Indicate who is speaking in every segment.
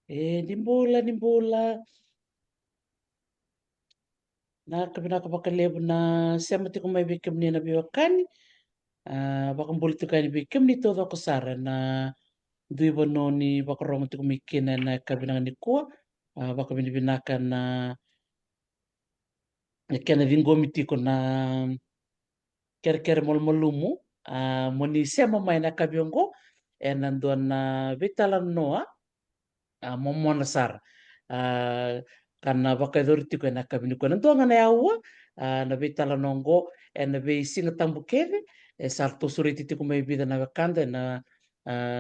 Speaker 1: Ni mbola nakapinaka bakalebu na siama tiko mai beke mnena biwakani. Bakambuli tiko ni beke mni todo ko sara na dui bononi bakarongo tiko mikina na kabinanga ni kua. Bakabinibinaka na kena vingomi tiko na kere molmolumu. Moni siama mai na kabiongo nandoa na vitala noa momona sara. Kana bakaidori tiko na kabiniko nandoa ngana yaua na vitala nongo na vei singa tambukeve sarto suriti tiko mai vida na vakanda na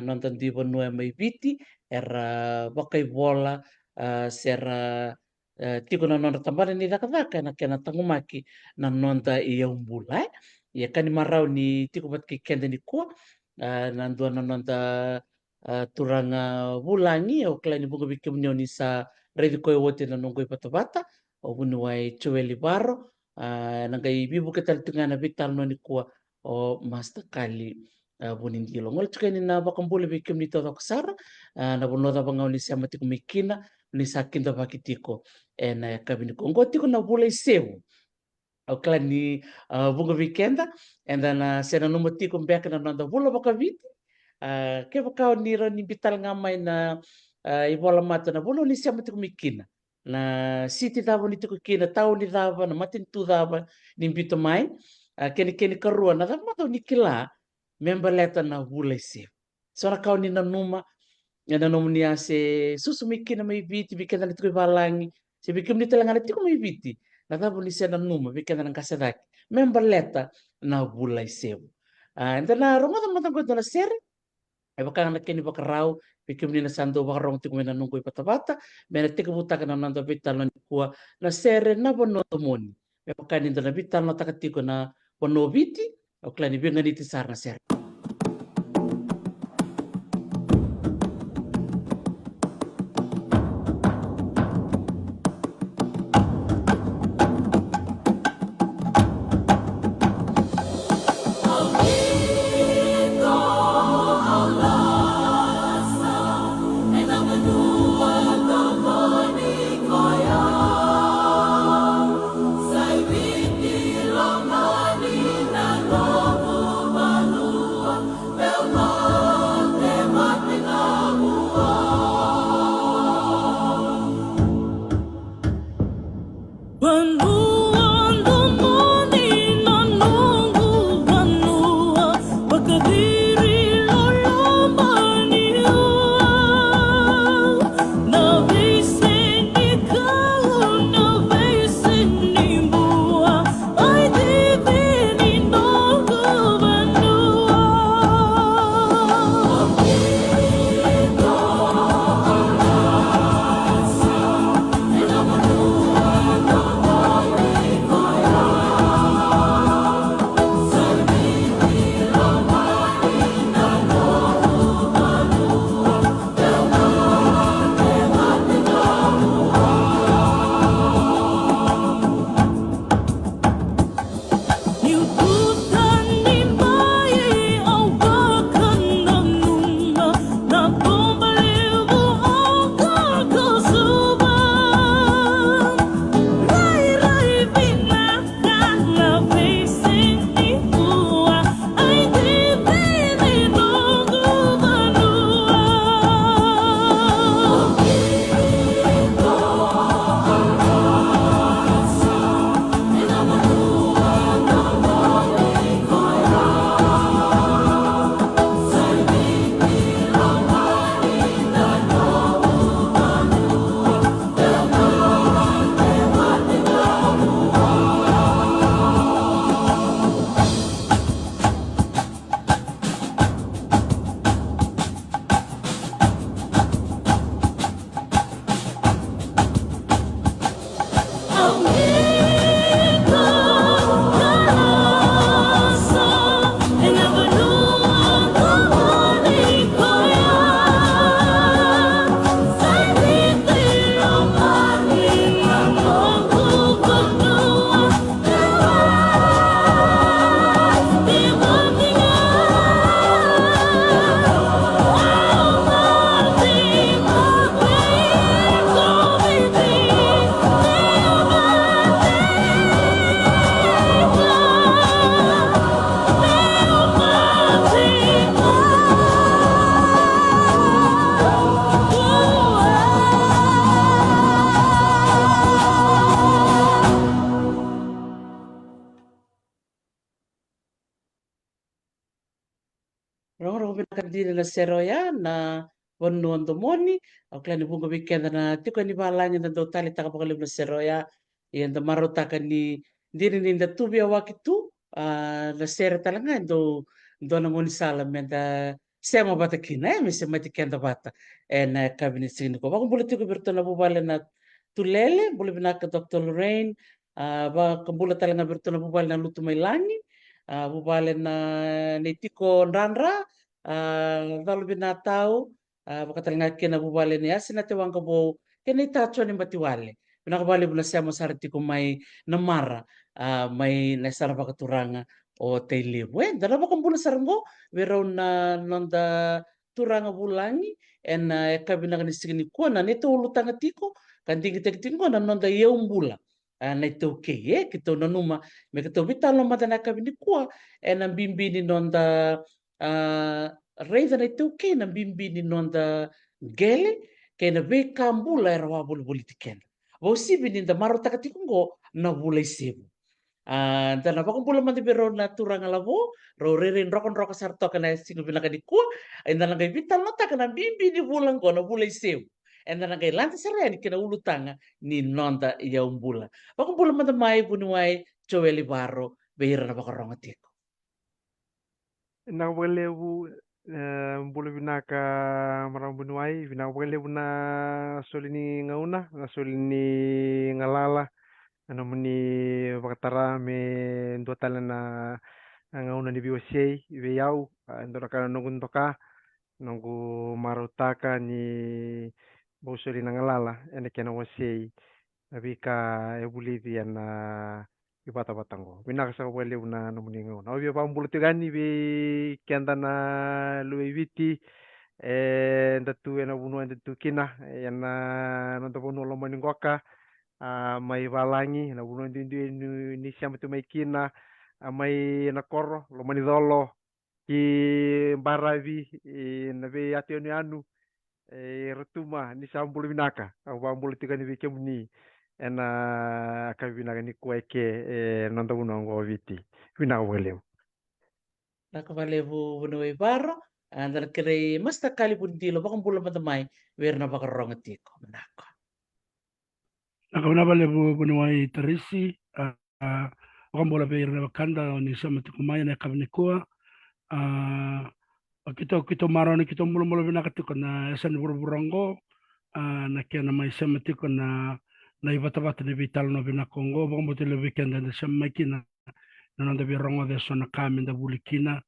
Speaker 1: nonton di bonua mai viti era bakaibola sera tiko na nonda tambana ni daka na kena tangumaki na nonda ia umbula ia kani marau ni tiko bat kende ni kua nandoa na nonda turanga bulangi o klani bunga bikimnio ni sa revi koe wote na nongoi patavata o bunu wai Joeli Baro nangai bibu ketal tungana vital no ni kua o Master Kali bunin dilo ngol tukeni na bakambule bikim ni todo ksara na bonoda bangau ni sama tiko mikina ni sakinda bakitiko na kabini ko ngotiko na bula isewu o klani bunga vikenda na sena no motiko mbeka na nanda bula bakaviti ke bakau ni ro ni bital ngamai na ibola mata na bula ni sama tiko mikina na siti dava ni tiko kina tau ni dava na matin tu dava ni bito mai keni karua na dava mata ni kila member leta na bula isewu so na kau ni na numa na nomu ni ase susu mikina mai viti bikenda ni tiko balangi se bikim ni telangana tiko mai viti na dava ni sena numa bikenda na kasadaki member leta na bula isewu na romata mata ko na sere baka na keni baka rau bikim ni na sando baka rong tiko mena nungko ipatavata mena tiko butaka na nando vital na kua na sere na bono moni baka ni na vital na takatiko na bono viti o klani benga ni tisar na sere Rongo binakadiri na seroya na wanu andomoni au klani bunga weekend na tiko ni balanya na do tali taka pakalim na seroya yan da maro taka ni diri ni da tubi awakitu na sera talanga do na ngoni sala menda sema bata kina mese mati kenda bata na kabini sini ko bakon bule tiko birto na bubale na tulele bule binaka Dr. Lorraine ba kambula talanga birto na bubale na lutu mailani bubale na netiko nranra valo binatau bakatalanga kena bubale ni asina te wanga bo kena itacho ni batiwale binakabali bula siya masarati ko may namara may nasara bakaturanga o teilibu dala bakambula sarango weraw na nonda turanga bulangi en kabinang ni sigini ko na neto ulutanga tiko kandingi tektingo na nonda yeumbula na ito okay kito nanuma me kito vitalo madana kabini ko en bimbini nonda reida na ito okay na bimbini nonda gele kaya na be kambula era wabul politiken bo sibi ni da maro takatikungo na bulay sibu dana bakambula mandi bero na turanga labo ro rerin rokon rokon sarto kana singo binaka di ku enda na vital no ta kana bimbi ni bulan ko na bulay sew enda na lanta sare ni kina ulutanga ni nonda ya umbula bakambula mandi mai bunuai choweli baro beira na bakaronga tiko
Speaker 2: Nakapagalebu mbula binaka marambunuai vinakapagalebu na solini ngauna na solini ngalala ano muni bakatara me dua tala na ngauna ni biwasei ibe yau ndoraka nungun toka nunggu marutaka ni bosori na ngalala ene kena wasei tapi ka ebulivi na ibata batango binaka sa wale una no muningo na obia pambulu tigani be kenda na luiviti ndatu ena bunu ndatu kina yana nonto bunu lo maningoka mai valangi na bunu ndindu ni siam tu mai kina mai na korro lo manidolo ki baravi na be atio ni anu retuma ni sambulu binaka au pambulu tigani be kemuni ena kabina ni kueke nonto buno ngo viti vina weleu
Speaker 1: nakabalebu bunuai baro andar kere masta kali bundilo bakambula mandi mai werna bakaronga tiko manako
Speaker 3: Nakabana lebu bunuai tarisi wakambola be irna bakanda ni sama tikumaya na kabnikua kito maroni kito mulo mulo bina katiko na esan burburongo na kia na mai sama tiko na ibata bata ni vital no bina kongo wakambola le weekend na sama kina na nanda birongo de sona kami da bulikina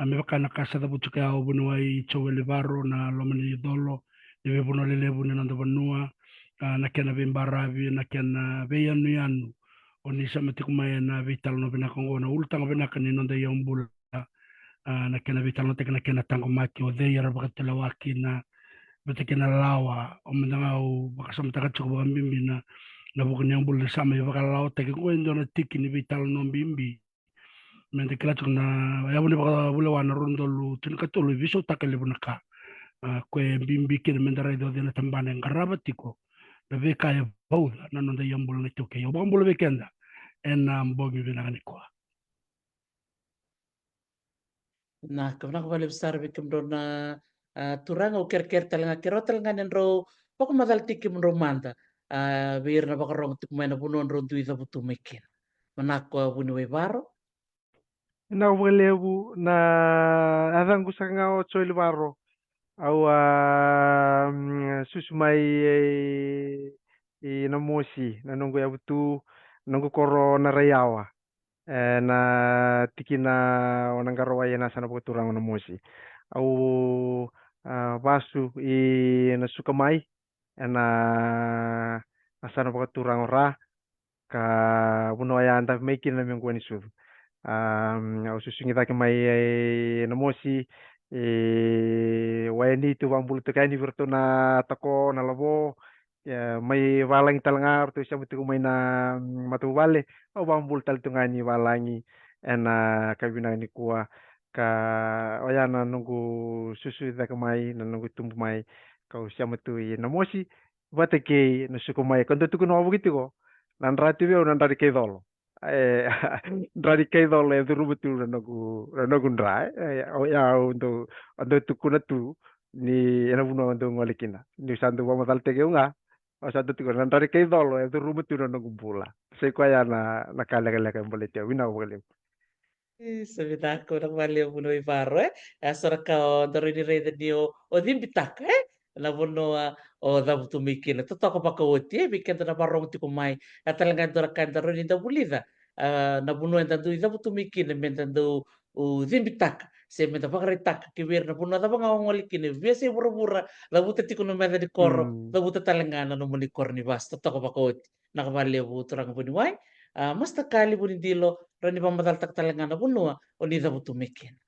Speaker 3: me bakana kasa da butuka au bunuai chowele baro na lomani dolo ni buno lelebu na nanda banua na kena bimbaravi na kena beyanu yanu o ni sama tikumaya na vital no bina kongo na ultanga bina kani nonda yombula na kena vital no tekena kena tango maki o dei ara bakatela wakina bete kena lawa o mendanga o bakasama takatsuko bakambimbi na bukani yombula sama bakalawa teke ko endo na tiki ni vital no bimbi mende kila na ya bune baka bule wana rondo lu tinkatulu viso takale bunaka kwe bimbi kina mendara ido dina tambane ngarabatiko be kaya bauda na nonda yambul na tuke yo bambul weekenda en mbogi bina ngani kwa
Speaker 1: na kabna kabale besar bikim do na turanga o ker talanga kero talanga nenro poko madal tiki mro manda bir na bakarong tik mena bunon ro duida butu mekin manako bunwe baro
Speaker 2: nakapagalebu na adangu sa ngao choil baro au susumai na mosi na nunggu ya butu nunggu koro na rayawa na tikina onangaro na sana turang na mosi au basu na sukamai na asana turang ora ka buno ya anda mekin na minggu ni su au susungi taki mai na mosi wayani tu bambulu tu kaini virtu na tako na labo mai walangi talangar tu siya butu mai na matu wale au bambul tal tu ngani walangi ena kabina ni kuwa ka oyana nunggu susu tak mai na nunggu tumbu mai kau siya matu na mosi batake na suku mai kan tu kuno begitu ko nan ratu be nan dari ke dolo Ndra kay dole tu rubetu ranogu ndra o ya ando tu kuna tu ni ena buno ando ngolikina ni sandu wa matal tege unga o sandu tu ndra kay dole tu rubetu ranogu bula se kwa ya na kala kala kan bolete wina wale
Speaker 1: Sabitaka nak bali ang puno iparo asara ka o darini reda ni o dimbitaka na puno o dabu tumikin to toko pa kawoti bikin na parong ti kumay at talagang dora kan darini da bulida na puno ang tandu dabu tumikin men tandu o dimbitaka se men tapang retaka kiwir na puno dabu nga ngolikin biasa pura-pura dabu tati kuno meda di koro dabu talagang na muni kor ni basta toko pa kawoti nakabali ang turang punuway mas takali po ni Dilo rani pamataltak talaga na puno o ni dapat tumikin.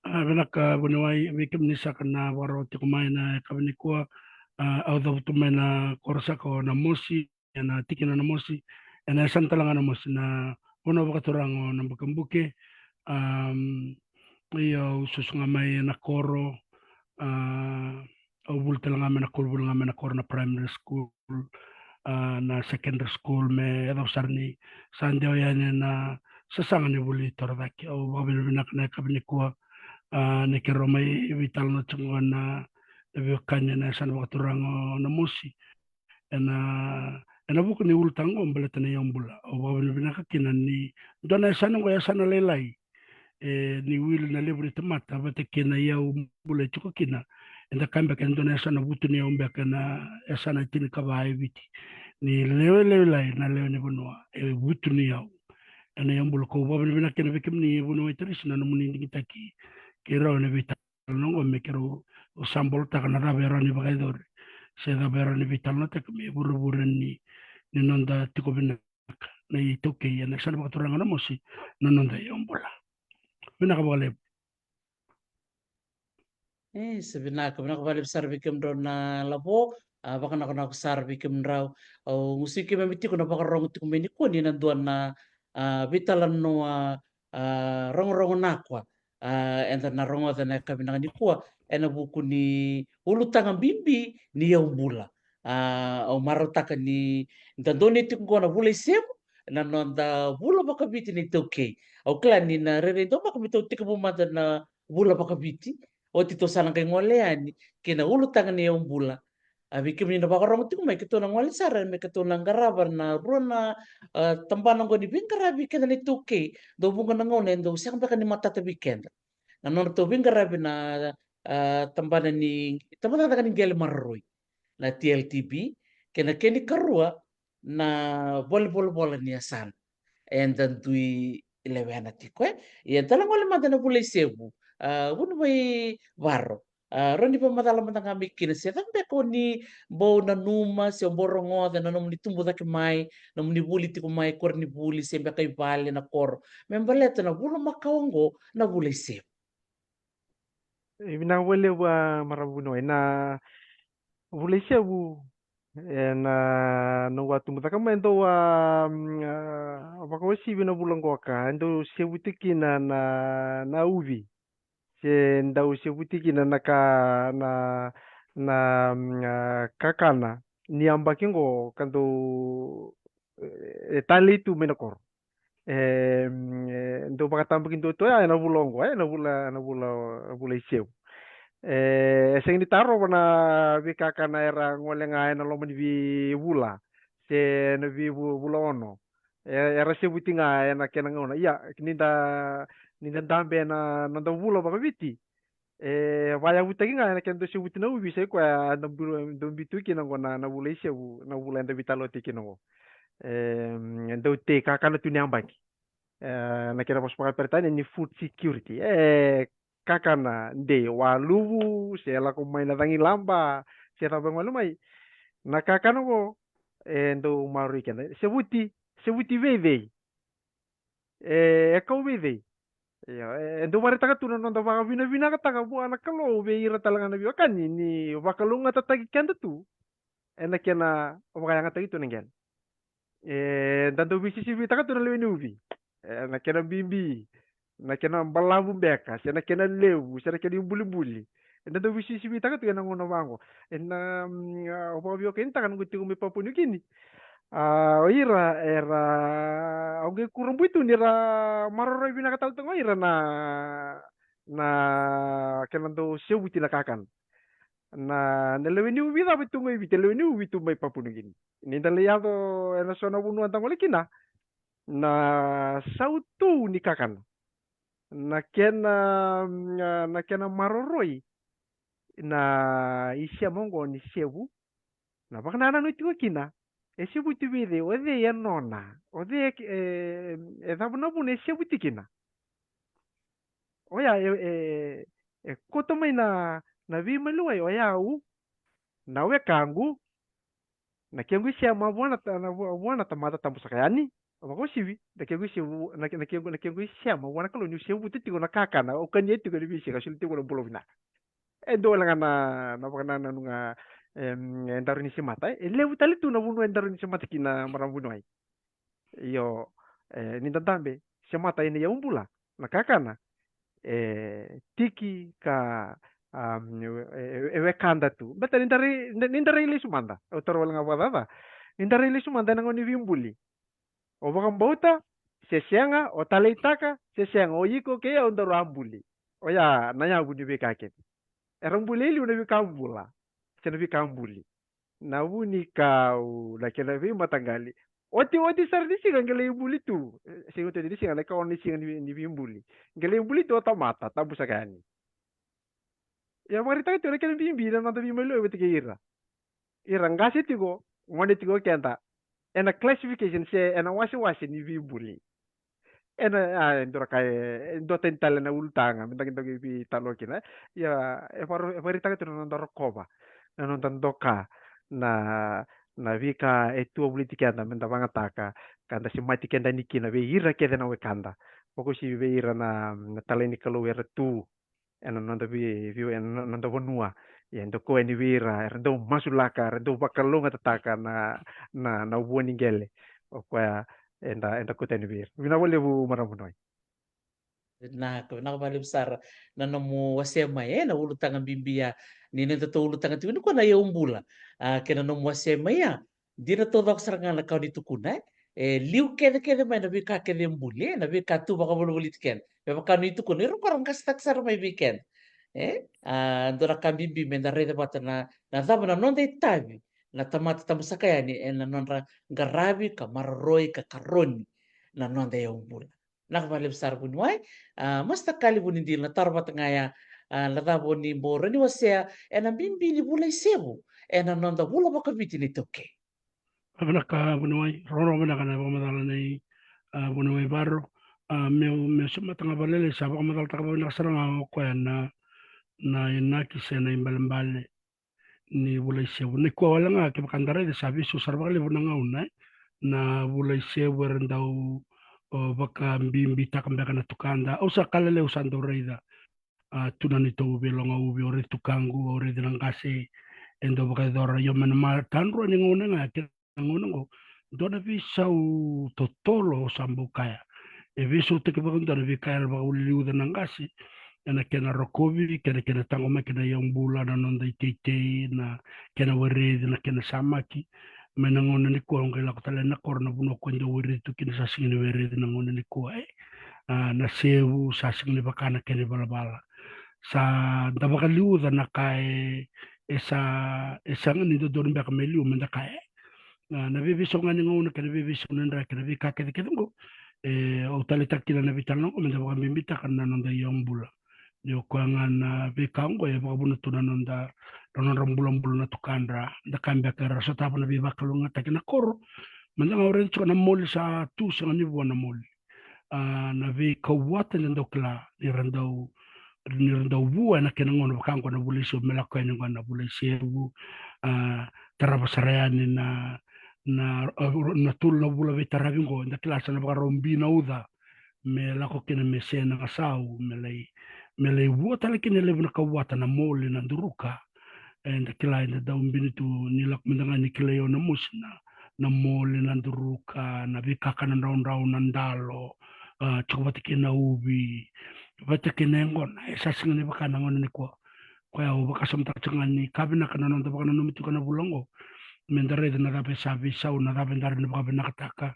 Speaker 3: Benak bunuai wikim ni sakana waro ti kumai na kabini kuwa au da tumai na korsa ko na mosi na tikina na mosi na santa lang na mosi na uno baka turang na bakambuke iyo susunga mai na koro au bulta lang na koro na koro na primary school na secondary school me edo sarni sande oyane na sasanga ni buli toradaki au babil binak na kabini kuwa ne ke romai vital no chungo na lebih kanya na san waktu orang na musi ena buku ni ultang om bela tana yang bula o bawa ni bina kakinan ni dona sana ko ya sana lelai ni wil na lebre temata bate kena ya bula chuko kina enda kamba kan dona sana butu ni ombe kana ya sana tini kabai biti ni lelai na lewe ni bunwa butu ni ya ena yang bula ko bawa ni bina kena bekem ni bunwa iteris na namuni ni kitaki kira ni vital no me kero o sambol ta kana rabera ni bagaidor se da bera ni vital no te me buru ni nonda tiko bina na i toke ya na sana baturanga na mosi nonda yombola bina ka bale
Speaker 1: Sebenarnya kemana kembali besar bikin na labo baka na besar bikin raw o musiki mamiti ko na baka rong ti kumeni ko ni nanduan na bitalan no rong na kwa enta na rongo na kabina ni ko ena buku ni ulutangan bimbi ni yung bula o marotaka ni dandoni ti ko na bula isem na nonda bula baka biti ni toke o klan ni na rere do baka bito ti bumada na bula baka biti o tito sana kay ngolean kina ulo tangan niya yung bula abi kimi na baka ramu may kito nang wali sara may kito nang garabar na runa tambanan ko ni bingkarabi kina ni tuke do bunga nang ngonen do siyang baka ni matatabi kenda nanon to bingkarabi na tambanan ni tambanan ni gel marroy na TLTB kina kini karua na bol niya san and then tui ilewena tikwe ya talang wala madana bulay sebu uno may baro roni pa madala matang kami kinasya tambe ko ni bo na numa si omborongo da na ni tumbo da kimay ni buli ti kumay kor ni buli sembe kay bali na kor membaleta na bulo makawango na bulay sebu
Speaker 2: ibina wale wa marabuno na wale siya na watu mutaka mendo wa wakawasi bina bulang ko ka ndo sebutiki na uvi se ndau sebutiki na kakana ni ambaki ngo kanto tali tu menakor ndo pakatambakin to ya na bulongo na bula iseu sing ditaro na vi kakana era ngolenga na lo vi bula se na vi bula ono era se butinga na kena ngona iya ninda dambe na nda bula ba viti vaya butinga na kendo se butina ubi se kwa na bulu ndo bitu kina ngona na bula ise na bula nda vitalo tikino ngo ndo te kakana tu nyambaki na kena pos pakai ni food security kakana nde walubu sela ko may natangi lamba sela bang walumay nakakano ko ndo maru kena sebuti veve ekaw veve ndo mari taka tuno ndo baka bina ka taka bu anak kalo be ira talaga na biwa kan ni bakalunga tatagi kenda tu ena kena makaya nga tagi tu nengen dando bisi sibi taka tuno lewe nubi na kena bimbi na kena balabu beka na kena lewu na kena buli enda do bisi sibi taka tu na ngono bango ena opa bio kenta kan guti kumi papunu kini Oira era auge kurumbu itu nira maroro ibina katal tong oira na kelando sewu tilakakan. Na neleweni ubida betungo ibi teleweni ubitu mai papunugin. Ni daliado ena sona bunu antang olekina. Na sautu nikakan. Na kena maroroi. Na isia mongo ni sewu. Na bakana no itu kina. Ese buti bide ode ya nona. Ode edabuna bune ese buti kina. Oya koto mai na vi maluai oya u na we kangu na kengu sia mabwana na tamata tambu sakayani. Mako siwi na kengu sia na kengu sia mabwana kalau ni sia buti tigo na kaka na okanye tigo ni bisi kasul tigo na bolo bina. Do lang na bakana na nunga endaro ni simata lewu tali tu na bunu endaro ni simata kina marambuno ai iyo ni tantambe simata ini ya umbula na kakana tiki ka ewe kanda tu beta nindari ili sumanda utaro wala ngabadada nindari ili sumanda nangoni vimbuli o bakam bauta sesianga o taleitaka sesianga o yiko ke ya undaro ambuli o ya nanya buni bekake erambuli ili unabi kambula sinabi kambuli na uni kau na kena vi matanggali oti sar di singa ngele imbuli tu singa te di singa na kau ni singa ni imbuli ngele imbuli tu otomata tabu sakani ya marita itu na kena bimbi na nanda bimelo beti ke ira ngasi tigo ngone tigo kenta ena classification se ena wasi ni imbuli ena ndora kai ndo tentale na ultanga minta kinto bi talokina ya marita itu na nanda rokoba na nanda doka na vika etua buliti kenda menda bangataka kanda si mati kenda niki na veira kenda na wekanda poko si veira na taleni kalau era tu ena nanda vi ena nanda bonua ya ndo ko eni vira ndo masulaka ndo bakalonga tataka na ubuoni ngele kwa enda kuteni vir vina wole bu maramunoi
Speaker 1: na bali besar na nomu wasema na ulu tanga bimbia ni nento to ulu tanga tiwini ko na ye umbula kena nomu wasema ya dina to dok seranga na kau ditukuna liu kede mai na bika kede mbuli na bika tu baka bulu bulit ken be baka ni tukuna iro korang kastak sar mai biken ndora kambimbi menda rede bata na daba na nonde itabi na tamata tamusaka ni na nonra garabi ka marroi ka karoni na nonde ye umbula nakabali besar bunwai mas takali bunindil na tarbat ngaya ladabo ni boro ni wasea ena bimbi ni bulay sebu ena nonda bula makabiti ni toke
Speaker 3: Abnaka bunawai roro bana kana ba madala nei bunawai baro me suma tanga balele sa ba madala taka ba nasaranga ko na inaki se na imbale ni bulai sebu ni ko wala nga ke bakandare de sabi su sarba le bunanga unai na bulai sebu rendau baka mbimbi takambeka na tukanda au sakalele usando reida tunani to belonga ubi ore tukangu ore dinangase endo baka dora yo menama tanro ni ngona nga ke ngona ngo dona bisa u totolo sambukaya e viso te ke baka dona vi kaya baka uliu dinangase ena kena rokovi kena tango ma kena yombula na nonda itete na kena were na kena samaki mena ngona ni ko ngela ko tale na korna buno ko ndo were tu kina sasing ni were na ngona ni ko na sewu sasing ni bakana kene balabala sa dabaka liuda na kai esa ngani do don baka meliu menda kai na vivi so ngani ngona kena vivi so nenda kena vi ka kede ngo o tale takila na vitalo ko menda baka mimbita kana nonda yombula yo kuangan vikango ya baka buno tuna nonda ronon rambulan na tukandra da kambia ka rasa tapa na biba kalunga takina koro manda ngore chona mol sa tu sa ni bona mol na vi kawata ndo kla ni randau bua na kena ngono kango na bulisi mela ko ni ngona bulisi bu taraba sarayani na tul na bula vitarabi ngo nda klasa na baka rombi na uda me la ko kena mesena kasau melei bua tala kena lebna kawata na mol na duruka and kila ina daun binitu nilak mendanga ni kila yo na musna na mole na duruka na vika kana raun nandalo chukubati kina ubi bata kina ngon esa singa ni baka nangon ni kwa ya baka samta changa ni kabina kana nonda baka nanu mitu kana bulongo mendare na rabe sabi sau na rabe ndare na baga nakataka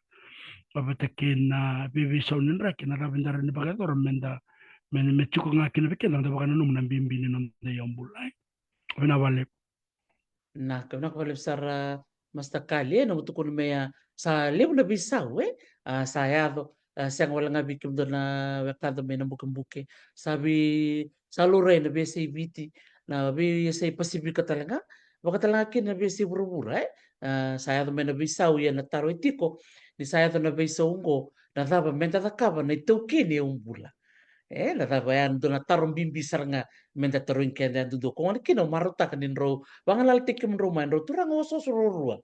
Speaker 3: babatakin na bibi sau nindra kina rabe ndare na baga dor menda men mechuko ngakin beke na baga num na bimbi ni nam de yombulai wena wale
Speaker 1: Na kena ko besar masta kali no to kun meya sa lebu na bisau sayado siang wala nga bikim do na wekado me na buke sabi salure na besi biti na bi say pasifika talaga baka talaga kin na besi buru-bura sayado me na bisau ya na taro itiko ni sayado na bisau ngo na daba menta takaba na itau kini umbula la tava ya ndona tarom bimbisar nga menta taroin kenda dudo ko ngani kino maruta kanin ro bangalal tikim ro man ro turang oso sururua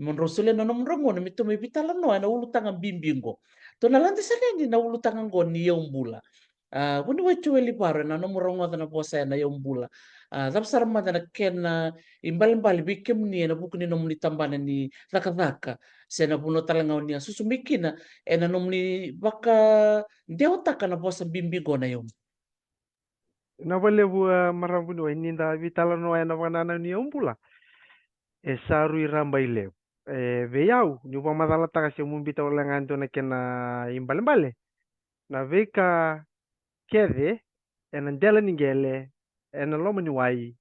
Speaker 1: mon ro sule no nom rongo na mito me bitala no na ulu tangan bimbingo to na lante sakeni na ulu tangan go ni yombula wani wa chueli paro na nom rongo na posa na yombula dap sarma na ken imbal bikim ni na bukni nom ni tambana ni laka sena puno talanga ni susumikina na nom ni baka Deu taka na posa bimbingo na yom.
Speaker 2: Na wale bua marambunu ininda vitala no na wanana ni umbula. E saru i ramba i leu. Veiau, ni upa madala taka se mumbita o langanto na kena imbale. Na veka kede, ena ndela ningele, ena loma ni wai,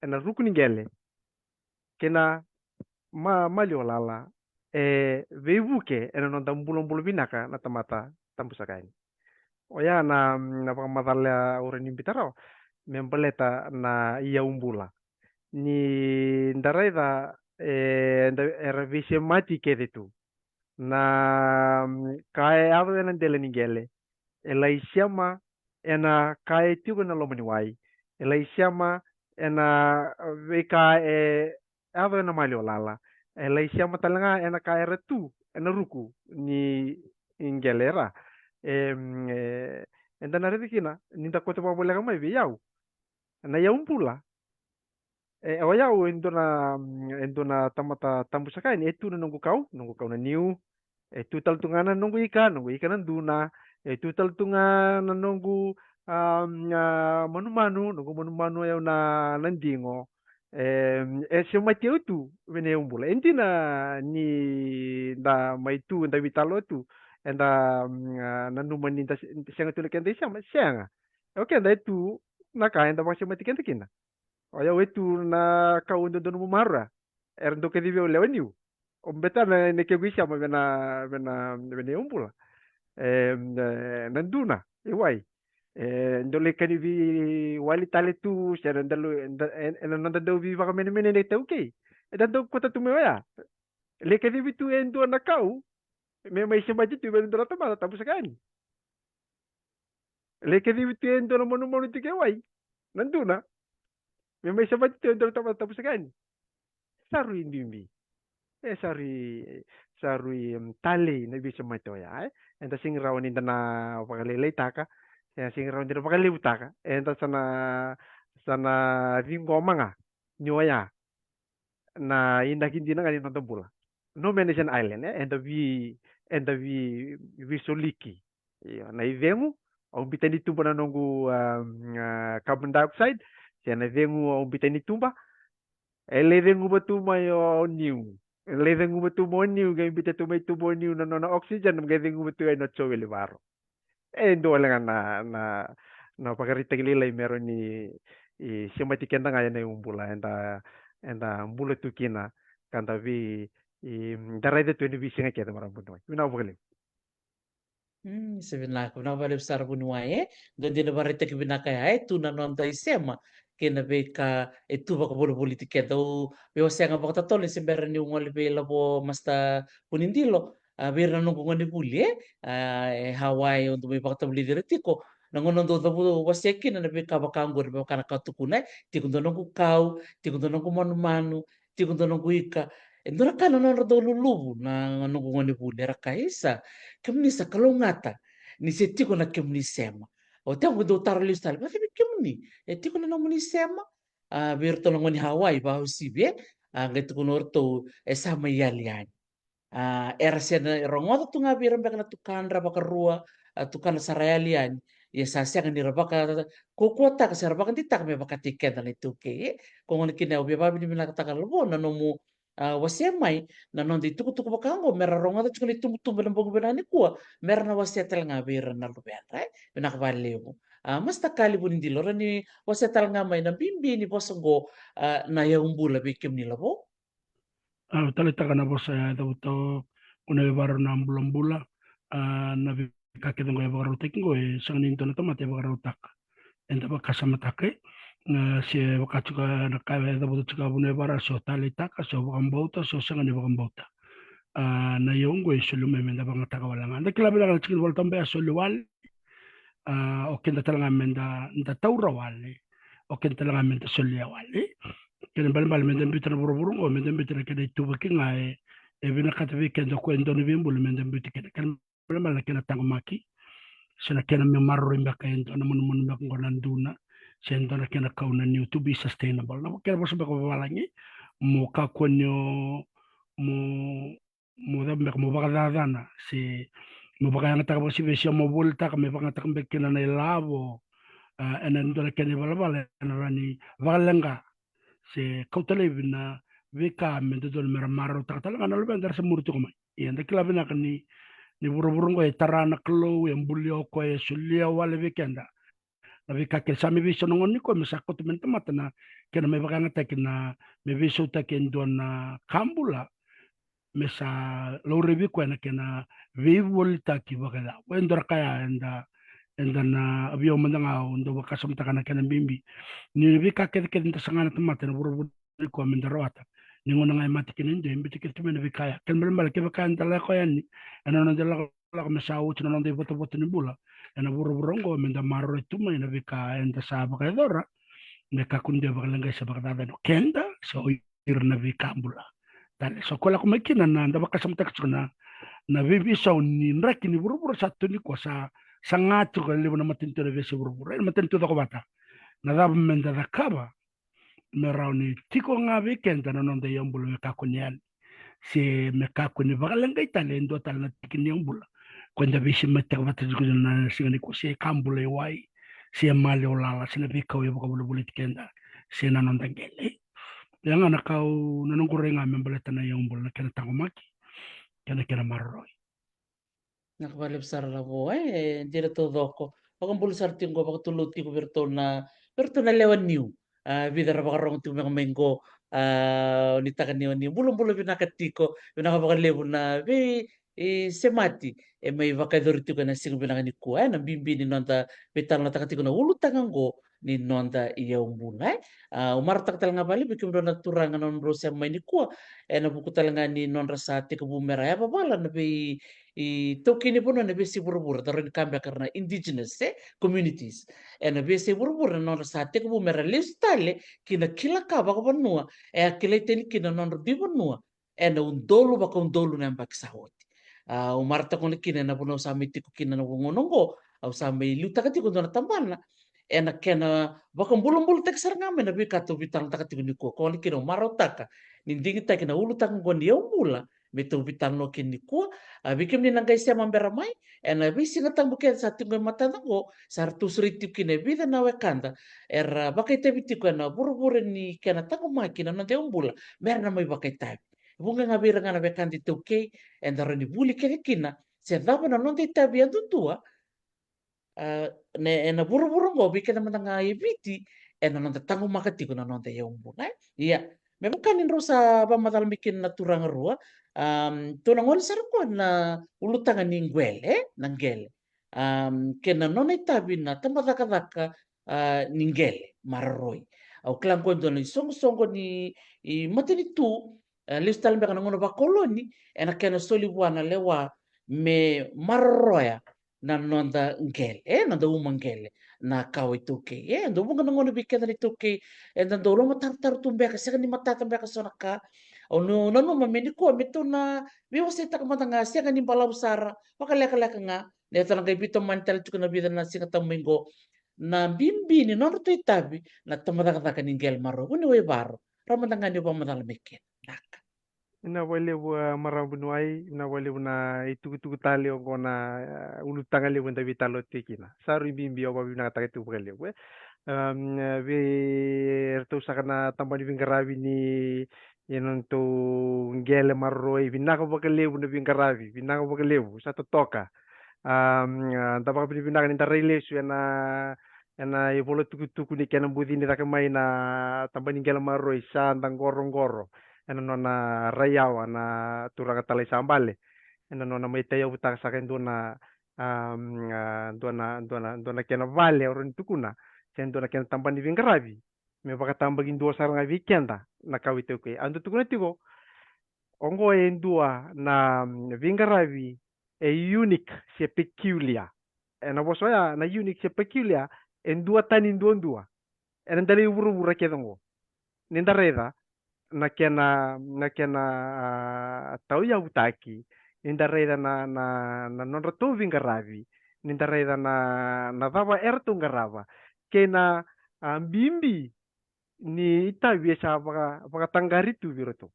Speaker 2: ena ruku ningele. Kena mali o lala. Veivuke, ena nonta mbulu binaka na tamata tambusakaini. Oya na pakamadala ora ni bitarao. Membeleta na ia umbula. Ni ndaraida era vise mati kede tu. Na kae ave ena ndele ningele. Ela isiama ena kae tiuga na lomani wai. Ela isiama ena veka ave ena mali o lala. Ela isiama talanga ena kae retu ena ruku ni ingelera. Enda na kina ninda kota pa bolega mai vi yau. Na yau pula. O yau endona tamata tambusakai ni etu na nunggu kau na niu. Etu taltungana nunggu ika na duna. Etu taltungana nunggu manu manu yau na nandingo. Se mai teu tu vene umbula. Entina ni da mai tu da vitalo tu. Enda nanuma ni senga tu kenda isama senga. Oke enda itu naka enda masih mati kenda kina. Oya wetu na kaundo dono mumara. Erndo ke divyo lewaniu. Ombeta na nekegwisha ma vena umbula. Nanduna iwai. Ndole kani vi wali tale tu sera ndalo nanda do vi vaka mene ne tauke. Enda kota tu meya. Leke divi tu endo na kau. Me mai se mai tu vendo rata mala tapu sakani. Leke divi tu endo na monu tike wai. Nanduna. Me mai se mai tu endo rata mala tapu sakani. Sarui bimbi. Sarui tali na bisa mai to ya. Enta sing rawan inda na pakalele taka. Ya sing rawan inda pakaliu taka. Enta sana ringo manga. Nyoya. Na inda kindina ngani nonton pula. No Manation Island enda vi soliki. Na ivengu au bitani tumba na nongu carbon dioxide. Siana vengu au bitani tumba. Ele vengu batuma yo new. Ele vengu batuma new ga bita tumai tumbo new na oxygen ga vengu batu ay not so wele baro. Endo lang na pakarita kilila meron ni siya kenda nga yan yung umbula enda umbula tu kina kanta vi darai de tu ni vi singa keda marang bunoy. Wina bakali.
Speaker 1: Sabi na ako na balik sa bunuaye, gandi na barita kibinakaya tu na nonta isema kena beka itu baka bolo politika daw bewa siya nga baka tatol si beran yung wali be labo masta punindilo beran nung kung ni buli Hawaii untuk may baka tabli diretiko nangonon do tabo wasyakin na beka baka anggur baka nakatukunay tikun do nung kau tikun do nung manu tikun do nung ika Endora kana non do lulubu na nung kung ni buli rakaisa kemnisa kalongata ni setiko na kemnisema o tempo do taro listal ba kemni tiko na naman sema berto lang ni Hawaii ba sibe ngito kuno to sama yalian era sena rongoto tu ngabi rembek na tukan raba karua tukan sarayalian ya sasya kan dirabaka kokota ka sarabaka titak me baka tiket na itu ke kung ano kina ubi ba bini minakata kalbo na nomu wasia mai na nonde tuku bakango mera ronga da chukuni tumbu na bogu benani kuwa mera na wasia talanga bera na lubera benak valeu mas takali buni di lora ni wasia talanga mai na bimbi ni bosongo na ya umbula bikim ni labo
Speaker 3: Tali taka na bosa ya to una baru na bulan na kake tengo ya baru tekingo sang ni intona tomate baru tak enta bakasama take si bakachuka na kaya da butuka bune bara so tali taka so bakambauta so sang ni bakambauta na yongo isulu memenda bangataka walanga nda kila bila chikin volta mbe asulu wal o kenda talanga menda nda taura wale o kenda talanga menda solia wale kena bal menda bitana buru o menda bitana kena tuba kinga e bina kata vi kenda ko endoni bimbul menda bitana kena bal kena tangmaki sena kena me marro imba kaya na mun mbak ngonan duna sen dona kena kauna new to be sustainable na kena bosa bako walangi mo ka konyo mo mo da mbak mo baka dana si mo baka yang tak bosi besya mo volta ka me baka tak mbak kena na lavo enan dona kena bala rani valenga si kautale bina vika me dona mera marro tak talanga na leben dar semurtu ko mai yanda kila bina kani ni buru-buru e tarana klo yang bulio ko e sulia wale weekenda na vika ke sami viso nongon ni ko mesa ko temen tematana kena me bakanga takina me viso taken dona kambula mesa lo revi ko na kena vivol taki bakala wendor kaya enda na abio mandanga ndo bakasam takana kena bimbi ni vika ke nta sangana tematana buru-buru ko mendarwata ningo nanga mati kinin de mbiti ke temen vika ya ken mbal ke vika ndala ko yani ana no ndala ko mesau tuna no de voto ni bula ana buru-buru ngo menda marro tuma ina vika enda sa bakadora me kakunde bakalanga sa bakadada no kenda so irna vika bula dale so kola ko makina na nda bakasam taksuna na vivi sa ni nraki ni buru-buru satu ni ko sa sangatu ko libo na matinto de vese buru-buru matinto ko bata na dab menda da kaba me rauni tiko nga weekend na non de yambulu me kakunian si me kakuni bakalanga italendo tal na tikini yambulu kwenda bishi mata wata na singani ko si kambule wai si mali olala si na bika yo baka bulu tikenda si na non dangele yang ana kau nanong kurenga membeleta na yambulu na kena tangomaki kena marroi
Speaker 1: nakabali besar labo dire to doko bakang bulu sarting ko baka tulut ko bertona lewan new bidara baka rong tu mengo ni takan ni bulu binakatiko binaka lebu na be semati mai baka doriti ko na singo binaka ni ko na bimbi ni nonta betal na takatiko na ulu tangango ni nonta iya umbulai umar tak talanga bali bikim dona turanga non rosa mai ni ko na buku talanga ni non rasa tiko bumera ya babala na be tokini pun na besi buru-buru tarin kambia karena indigenous communities na besi buru-buru non sate ko bumera listale kina kila ka ba ko banua kila teni kina non bibo nua na undolu ba ko undolu na mbak sahoti umarta ko kina na puno samiti ko kina na ngonongo au samai luta kati ko dona tambana na kena bakang bulung-bulung tek sarngame na bika to bitang takati ni ko kina marotaka nindingi ta kina ulu takang ko ni mula betul bitang no kini ko bikim ni nangay siya mambera mai na bisi ngatang buket sa tinggal mata nango sartu sritip kine bida na wekanda bakay tabi tiko na buru-buru ni kena tango mai kina na te umbula mer na mai bakay tabi bunga nga bira nga na wekandi toke and ni buli kene kina siya dapa na nonde tabi ang tutua na buru-buru ngo bikin naman nga ibiti na nonde tango makatiko na nonde umbula iya memang kanin rosa pamatal bikin naturang rua tunangon sarko na ulutangan ni ngwele nanggele kena nona tabi na tamadaka ninggele mararoi au klang ko ni song ni matini tu listal mbeka ngono ba koloni ena kena soli buana lewa me marroya na nonda ngele nonda umangele na kau itu ke ndo bunga ngono bikena itu ke ndo lo matar tumbeka sega ni matata mbeka sonaka no no mameni ko mito na biwa sa ita kamata nga siya kanin pala usara makaleka nga neto lang kay bito mantal chuko na bida na singa tamingo na bimbi ni non to itabi na tamata kata kanin gel maro kuni way baro ramata nga ni pa matalamikin naka
Speaker 2: ina wale wa marabunuai ina wale na itu tali o na ulu tangali wanda vitalo tekina saru bimbi o babi na taka tu bakali we ve erto sakana tambani vingarabi ni Inonto ngele marroi vinaka bakalevu na vingaravi vinaka bakalevu sa totoka tabaka pinipinaka ni tarailesu yana ivolo tuku ni kena budhi ni takamai na tambani ngele marroi sa ngoro ena nona rayawa na turaka talai sambale ena nona maitaya utaka saken dona dona kena vale oron tukuna sen dona kena tambani vingaravi me baka tambagin dua saranga vikenda na kawite ke andu tukuna tiko ongo endua na vingaravi e unique se peculiar na bosoya na unique se peculiar endua tani ndua en dali wuru kedongo ninda reda na kena tau ya utaki ninda reda na nonra to vingaravi ninda reda na dava ertu ngarava kena bimbi ni ita biasa baka tanggaritu viroto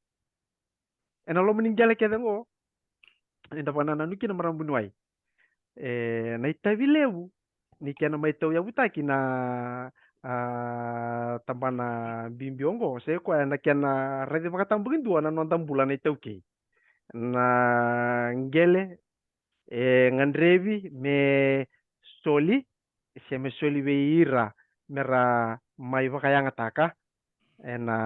Speaker 2: ena lo meninggal kedongo ninda panana nuki na marambunuai na ita vilevu ni kena mai tau ya utaki na tambana bimbi ongo se ko na kena rede baka tambugin dua na nontam bulan na itau ke na ngele ngandrevi me soli se me soli veira mera mai vakayanga taka ena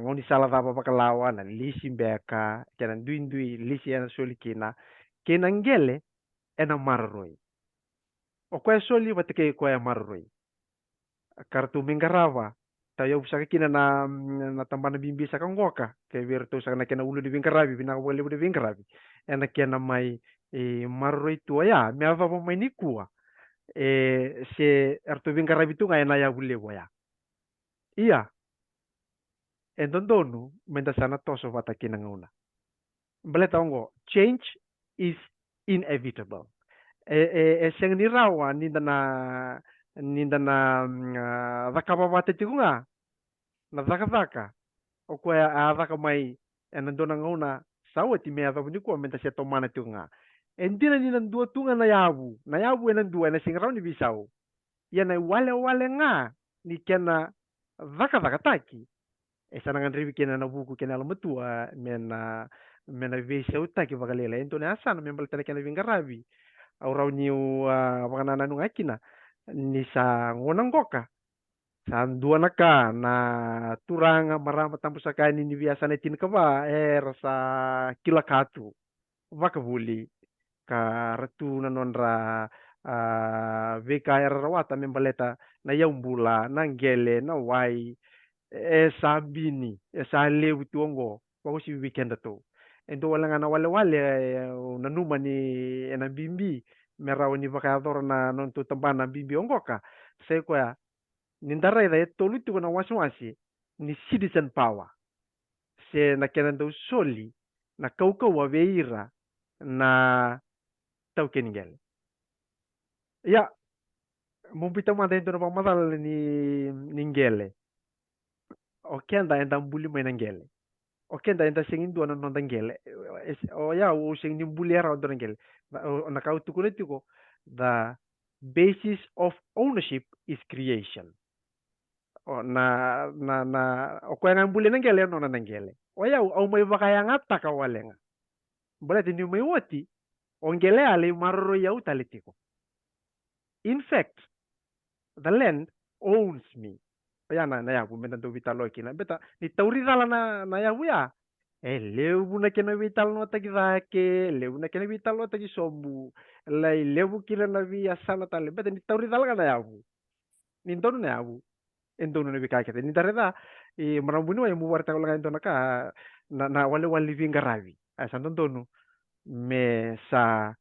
Speaker 2: ngoni sala daba bakalawa na lisi beka kena duindui lisi ena soli kena ngele ena marroi o kwa soli batike kwa marroi kartu mingarava tayo usaka kina na tambana bimbi saka ngoka ke virtu saka na kena ulu di vingaravi bina wale di vingaravi ena kena mai marroi tua ya me ava mai nikua se artu vingaravi tu ngai na ya wule ya iya endondonu menda sana toso vata kina ngauna beleta ongo change is inevitable seng ni rawa ninda na vakavavate tikunga na vaka o kwa vaka mai enandona ngauna sawa ti me ava ko menta se tomana tikunga endina ni nan dua tunga na yabu enan dua na singrau ni bisau ya na wale nga ni kena vaka taki sanangan rivi kena na buku kena la matua mena vese utaki vakalela entona asana membal tana kena vingaravi aurau niu wakanana nung akina ni sa ngonang goka san dua naka na turanga marama tampu sakani ni biasa na tin kaba rasa kilakatu vakavuli ka ratu na nonra VKR rawata membaleta na yaumbula na ngele na wai sabini sa lewu tuongo wakusi weekend to endo walanga na wale na numa ni ena bimbi merau ni vakador na nontu tambana bimbi ongoka sai kwa nindara ida tolu tu na wasi ni citizen power se na kena do soli na kauka wa veira na tau keningel ya mumpita manda endo na pamadal ni ningele okenda enda mbuli mena ngele okenda enda singin dua non ngele o ya o sing ni mbuli era on ngele na kau tukunetiko the basis of ownership is creation o o kwa mbuli ngele no na ngele o ya au mai vakaya ngata kawalenga berarti ni mai wati o ngele ale marro ya utalitiko in fact the land owns me ya na ya bumenta do vitalo kina beta ni tauri dala na ya buya levu na kena vital no tagi ke levu na kena vital no tagi sombu lai levu kila na via sana tale beta ni tauri dala na ya bu ni ndonu na ya bu endonu na bika kete ni dareda marambuni wa mu warta ko ndona ka na wale vingaravi asa ndonu me sa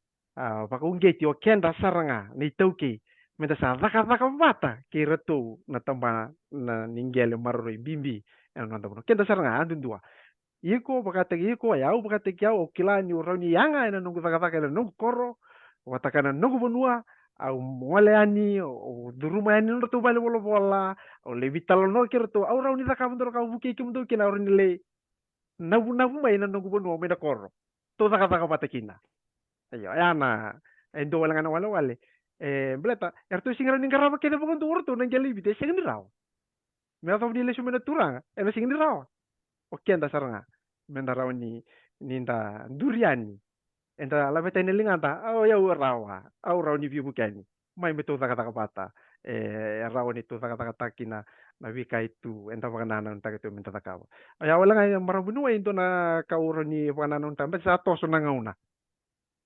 Speaker 2: pakungeti o kenda saranga ni tauke menta sa vaka vata ke reto na tamba na ningele marroi bimbi ena nanda kenda saranga andun dua iko bakate iko ya u bakate kia o kilani urani yanga ena nungu vaka ena nungu koro watakana nungu bonua au mwale ani o duruma ani ndo bale bolo bola o le vitalo no kerto au rauni daka mndo ka buke ki mndo kina urani le nabu mai ena nungu bonua meda koro to daka batakina ayo yana endo wala ngana wale bleta ertu singra ningaraba kede bukan tu urtu nang jali bite sing ni raw me ato di lesu mena turanga ena sing ni raw okianda saranga menda rawni ninda duriani enda labeta ini linganta au ya rawa au rawni vibu kani mai metu taka bata rawni tu taka takina na wika itu enda pakanana unta itu minta takawa ya wala ngai marabunu into na kaurani pakanana unta besa to sonangauna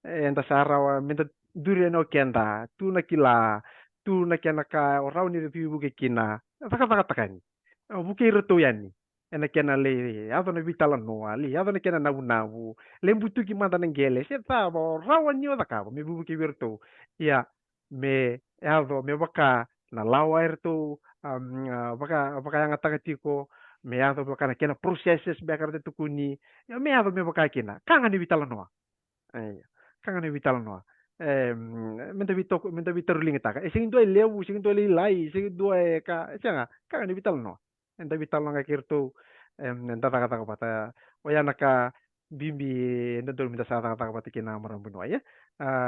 Speaker 2: enda sarawa minta durian okianda tu nakila tu nakiana ka rawni vibu kina taka takani buke reto yani ena kena le ado na vitala noa le ado na kena nabu le butu ki manda ngele se ta bo rawan ni oda ka me bubu ki virtu ya me ado me baka na lawa erto baka yang ataka tiko me ado baka na kena processes bakar de tukuni ya me ado me baka kena kanga ni vitala noa kanga ni vitala noa menta vitor lingita e sing due lewu sing due lai sing due ka sanga kanga ni vitala noa enda vital nga kirtu enda taka pata oya naka bimbi enda dol minta sa taka pata kina maram bunwa ya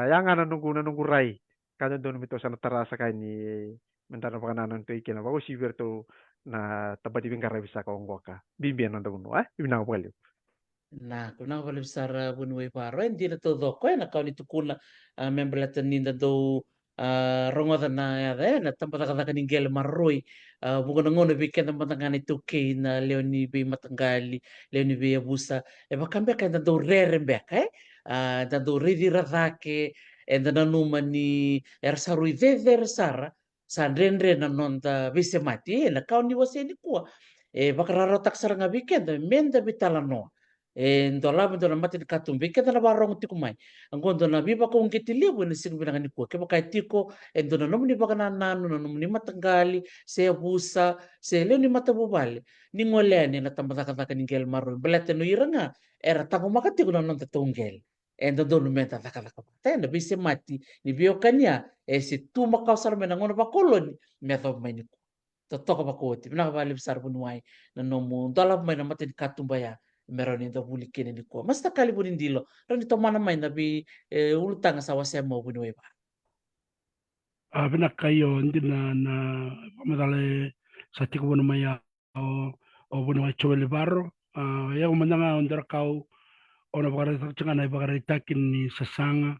Speaker 2: yang ana nunggu rai kada don mito sana terasa ni mentara pakananan to ikina bago si virtu na tabati bingkara bisa ka ongoka bimbi enda bunwa ibina ko
Speaker 1: Na kuna vale besar bunwe paro en dina to doko na kau ni tukuna membela teninda do rongoda na ya na tampa taka ningel marroi bukan ngono bikin tempat tangani tuke na leoni be matangali leoni be abusa e bakambe ka do rere mbeka da do ridi radake e da numa ni ersarui de sara sa renre na nonda bise mati na kau ni wase ni kuwa e bakararo taksara nga bikin da menda bitala no ndo la ndo na mati katumbi ke na barong tiku mai angondo na biba ko ngiti libu ni singu binanga ni ko ke bakai tiko ndo na nomni bagana nanu na nomni matangali se busa se le ni mata bubale ni ngolene na tambata kata ningel maru belete no iranga era tago makati ko non tungel endo do no meta kata kata ndo bise mati ni biokania si tu makausar mena ngono ba koloni meto mai ni to toko ba koti na ba libsar bunwai na nomu ndala mai na mati katumbaya meroni da buli kene ni ko mas takali bunin dilo rani to mana mai na bi ulutanga sa wase mo bunu eba
Speaker 3: bina kayo ndi na madale sa tiko bono maya o bono mai chowele barro ya umandanga ondra kau ona bagara tanga na bagara takin ni sasanga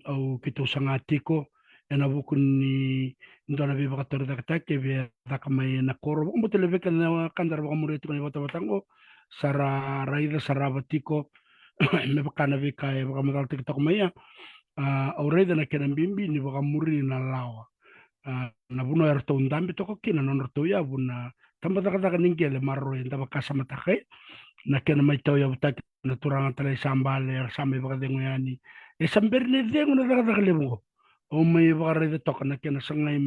Speaker 3: au kito sanga tiko ena buku ni ndona bi bakator da take bi takamai na koro mo televeka na kandar bakamure tiko ni batatango sara raida sara batiko me bakana bi kai bakamadal tiktok maya au raida na kena bimbi ni bakamuri na lawa na buno erto undambi toko kina non erto ya buna tamba taka ningele marro enda bakasa matake na kena mai tau ya butaki na turanga tale sambale sambe bakadengo yani e samberne dengo na taka lebungo o mai bakaraida toka na kena sangai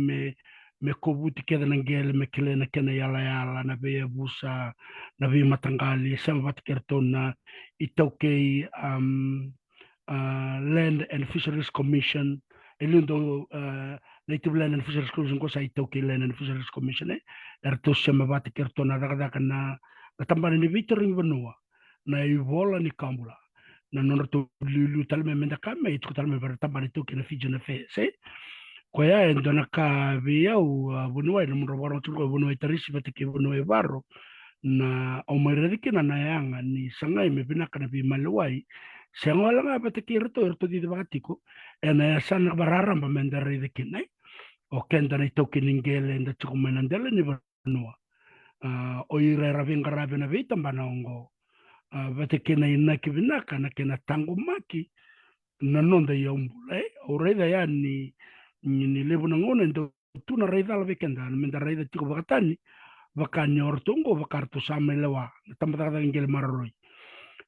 Speaker 3: me kobuti keda nangele me kele na kena yala na be busa na be matangali sama bat kerto na itauke Land and Fisheries Commission elindo Native Land and Fisheries Commission ko sa itauke Land and Fisheries Commission erto sama bat kerto na daga na tambana ni Victor Benua na ivola ni kambula na nono lulu talme menda kame itu talme ber tambana itu kena Fiji na fe se koya endo na ka via u bunua no mro baro tu bunua tarisi batike bunua barro na o meredi na yanga ni sangai me bina kana bi malwai sengola nga batike erto di bakatiko ena sana bararamba mendere de kinai o kenda na itoke ningele nda tukumenandele ni bunua o ira ravinga rabena vita banongo batike na inaki bina kana kena tangu maki na nonda yombule o reda ya ni lebu na ngone ndo tuna raida la weekenda menda raida tiko bakatani bakani ortungo bakartu samelewa tambata da ngel marroi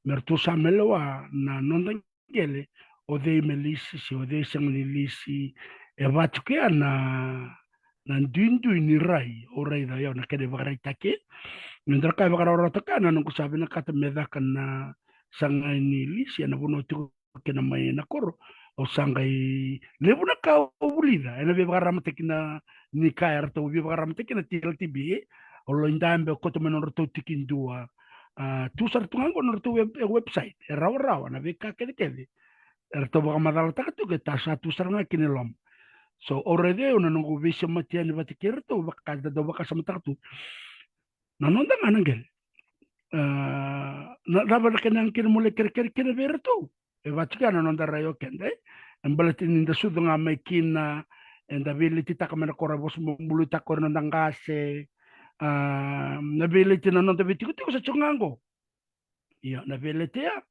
Speaker 3: mertu samelewa na nonda ngele o de melisi si o de sangli lisi e batuke na ndindu ni rai o raida ya na kede bakaraita ke mendra ka bakara rota kana no kusabe na kata medaka na sanga ni lisi na bono tiko kena mai na koro o sangai lebu na ka obulida ena be baram tekina ni ka erto be baram tekina til tibi o lo indambe ko to menor to tikin dua tu sar tungango nor to website rawa na be ka kede erto ba madal ta to ke ta sa tu sar na kinelom so already una no go visha matiani batikirto ba ka do ba ka samta tu na nonda manangel Dapat kenang kina mulai kira bertu. Baca kan nonda rayo kende. Embalatin inda sudu ngamai kina. Enda bili tita kamera kora bos mulu takor nondang kase. Nabili tina nonda bitiku tiku sa chungango. Iya, nabili tia.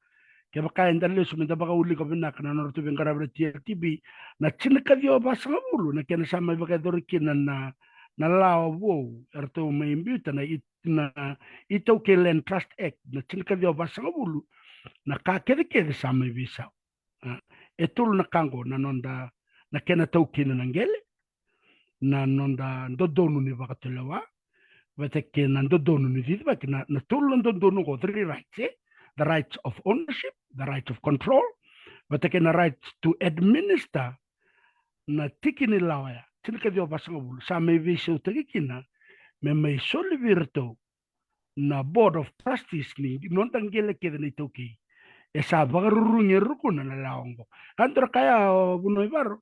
Speaker 3: Kaya baka enda lesu minta baka uli ko binak na norto bengkara berti TV. Na chinika dio basa ngabulu. Na kena sama baka dorikina na lao wo. Erto may imbuta na ito Land Trust Act na chinika dio basa ngabulu. Na kakere sama bisa. Etul na kango na nonda na kena tau kina nangele. Na nonda ndodonu ni baka tulewa. Vete kena ndodonu ni didi baki na tulu ndodonu ko 3 rights eh. The rights of ownership, the right of control, but again the right to administer na tikini lawaya. Tika dio pasangabul sa may viso tikina may soli virto na board of trustees ni nontang gele keda ni toki. Esa bagarurunye rukuna na laongo. Andra kaya bunoy baro.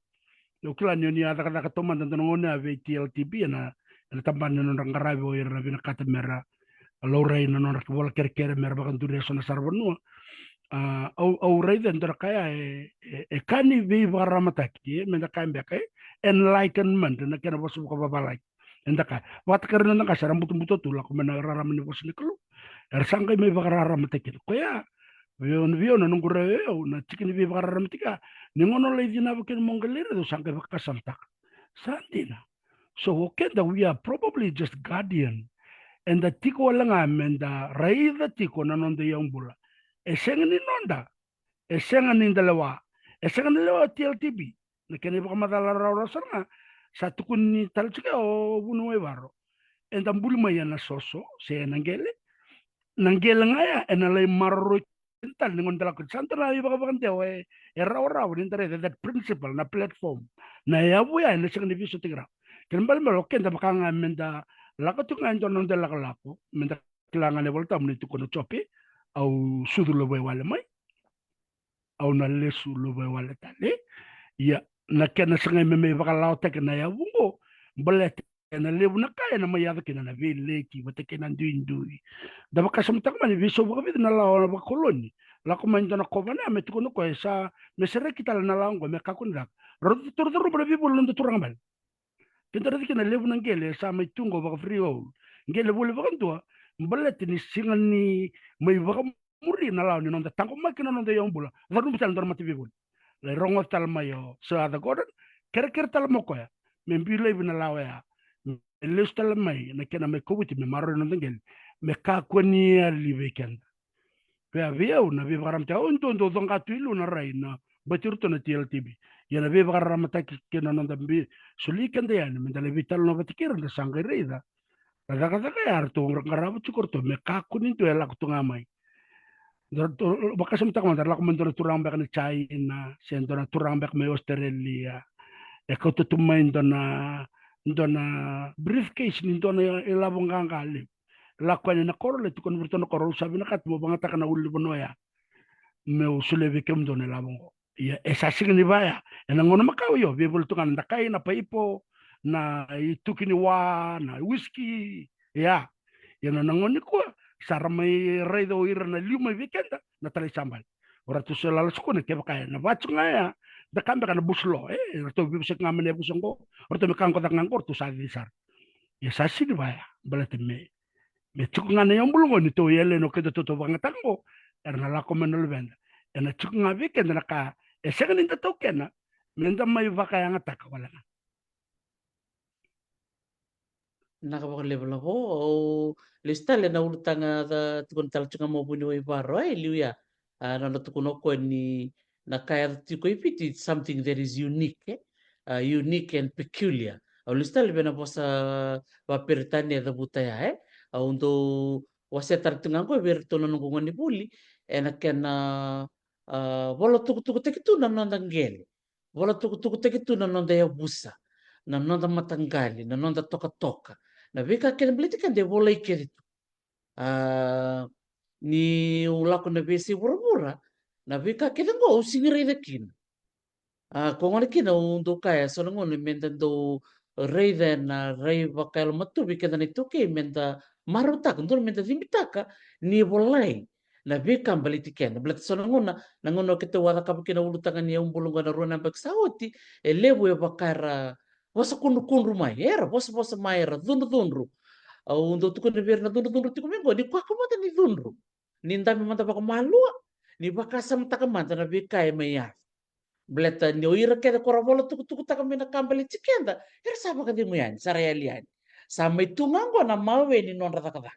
Speaker 3: Ukila nyo ni ada kata katoman tanto ngona VTLTB na tamban nyo nang karabi o ira na binakata mera Laurai na nona wala kere mera bakan dunia sona sarbanua. Au rei den kaya kani vi varamataki menda kambek enlightenment na kena bos buka babalai. Endaka wat karena na kasar butu tu laku mena raramani bos nikelu. Ersangkai me varamataki. Kaya vion na nungure na chikin vi varamatika. Ningono lady na bukin mongalere do sangkai bakasantak. Sandina. So okay, we are probably just guardian. And the tiko langa menda raida tiko na nonda yambula. Esenga ni nonda. Esenga ni dalawa. Esenga ni dalawa TLTB. Na kene baka madala raura saranga. Sa tukun ni talchika o bunuwe baro. And ang bulma yan na soso. Siya nanggele. Nanggele nga ya. And alay marro tal ningon dala ko santo na iba ka bakante o raura nintare that principle na platform na yabu ya na sing diviso tigra. Kenbal malo kenda baka nga menda lakatuk nga ito nung dala kalako, menda kailangan na walta mo nito kono chopi, au sudu lubay wala may, au nalesu lubay wala tali, ya, nakena sa ngayon may bakalaw teka na yawungo, balet, na lebu na kaya na mayada kina na vileki, wate kina nduindui. Daba kasamtak man, viso baka bida na lawa na bakoloni, lako man ito na kova na, may tukono ko, sa, may sere kita na lawa ko, may kakundak, rotoro para bibul nung tuturang bal. Kentara dikina lebu nang gele sa may tungo baka frio. Gele bole baka tua. Mbalet ni singan ni may baka muri na law ni nonda tangko makina nonda yung bula. Varum tal ndor mati bibul. Le rongo tal mayo sa ada godan. Kere tal mo ko ya. Membile bina law ya. Les tal may na kena may kubuti me maro nonda gele. Me ka kwani ali weekend. Pe avio na vi varam ta unto donga tuilu na raina. Baturto na TLTB. Yana be bakara mataki kena nonda mbi sulikan de yan mendale vital no batikir na sangairida kada kada kaya arto ngarabu cukurto me kakunin to ela kutungamai baka samtak man darla kumendor turang bak ni China sendo na turang bak me Australia e ko tutumain dona briefcase ni dona ilabong kangkali lakwan na korole to konverto na korol sabi na kat mo bangata kana uli bonoya me usulevi kem dona labong ya esa sing ni baya ena ngono makau yo bebul tu kan dakai na paipo na itukini wa na whisky ya na ngoni ko sarmai redo ira na lima weekend na tali sambal ora tu selalu skone ke bakaya na bachunga ya da kambe kana buslo to bi sek ngamene busongo ora to mekan ko tak ngangkor tu sa disar ya sa sing baya balate me tukunga na yung bulungo nito yele no kedo to bangatango erna la komen lubenda ena tukunga weekend na ka second in the token minta may baka yang attack wala na
Speaker 1: Nakapag-level ako o lista le na ulutanga da tukon talchunga mo bunyo ibaro liuya na natukuno ko ni nakaya tiko ipiti something that is unique unique and peculiar au lista le bena posa waperitani da butaya untuk wase tartunga ko berto na nungungan ni buli ena kena wala tuku tekitu na nandangeli wala tuku tekitu na nandaya busa na nanda matangali na nanda toka na vika kena beliti kan dia boleh kiri ni ulako na besi pura-pura na vika kena ngo singire na kina ko ngone kina undo kaya so ngone menta do rei na rei bakal matu vika na itu ke menta marutaka ndon menta zimbitaka ni bolai na bika baliti kenda blet sonanguna nangono kete wada kapikina ulutanga ni umbulunga na rona mbak sauti elebu e bakara wasa kundu mai era bosa mai era dundu undo tukune ver na dundu tikumengo di kwa kamata ni dundu ni ndami manta baka malua ni baka samtaka manta na bika e meya bleta ni oira keda korabola tuku takamina kambali tikenda era saba kadi muyani sarayaliani sama itungango na mawe ni non ratakada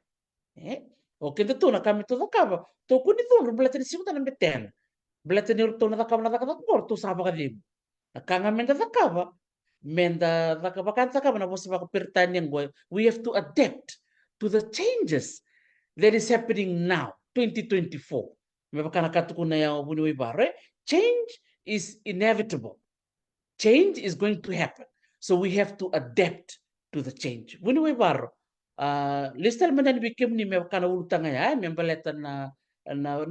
Speaker 1: o kenda tuna kami to kaba to kuni dundu bleta ni simuta na betena bleta ni urto na kaba na kor to saba kadi kanga menda kaba menda kaba kan kaba na bosa baka pertanyaan go we have to adapt to the changes that is happening now 2024 me baka nakatukuna ya buni bare change is inevitable. Change is going to happen. So we have to adapt to the change. Wini we baro. Listal manan bikim ni me kana ulutanga ya me baleta na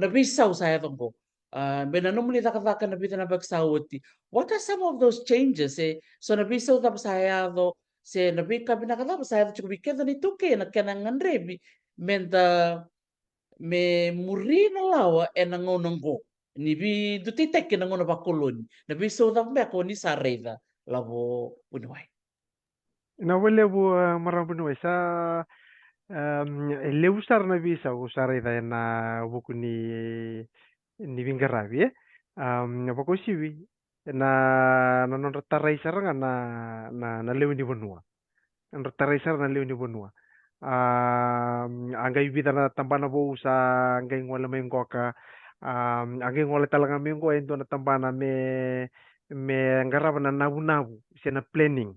Speaker 1: bisau saya tonggo. Bena nomuli taka na bita na bagsawati. What are some of those changes? So na bisau tap saya do se na bika binakata saya do chukubi keda ni tuke na kanangan rebi menda me murina lawa enangonongo. Ni bi du titek na ngono ba koloni na bi so da me ko ni sareda lavo bunwai
Speaker 2: Na wale bu marambunu sa le usar na visa usar ida na buku ni vingaravi bako siwi na non tarai saranga na lewi ni bonua non tarai saranga na lewi ni bonua angay vida na tambana bo sa angay ngwala may ngoka angay ngwala talaga may ngo endo na tambana me ngaraba na nabu siya na planning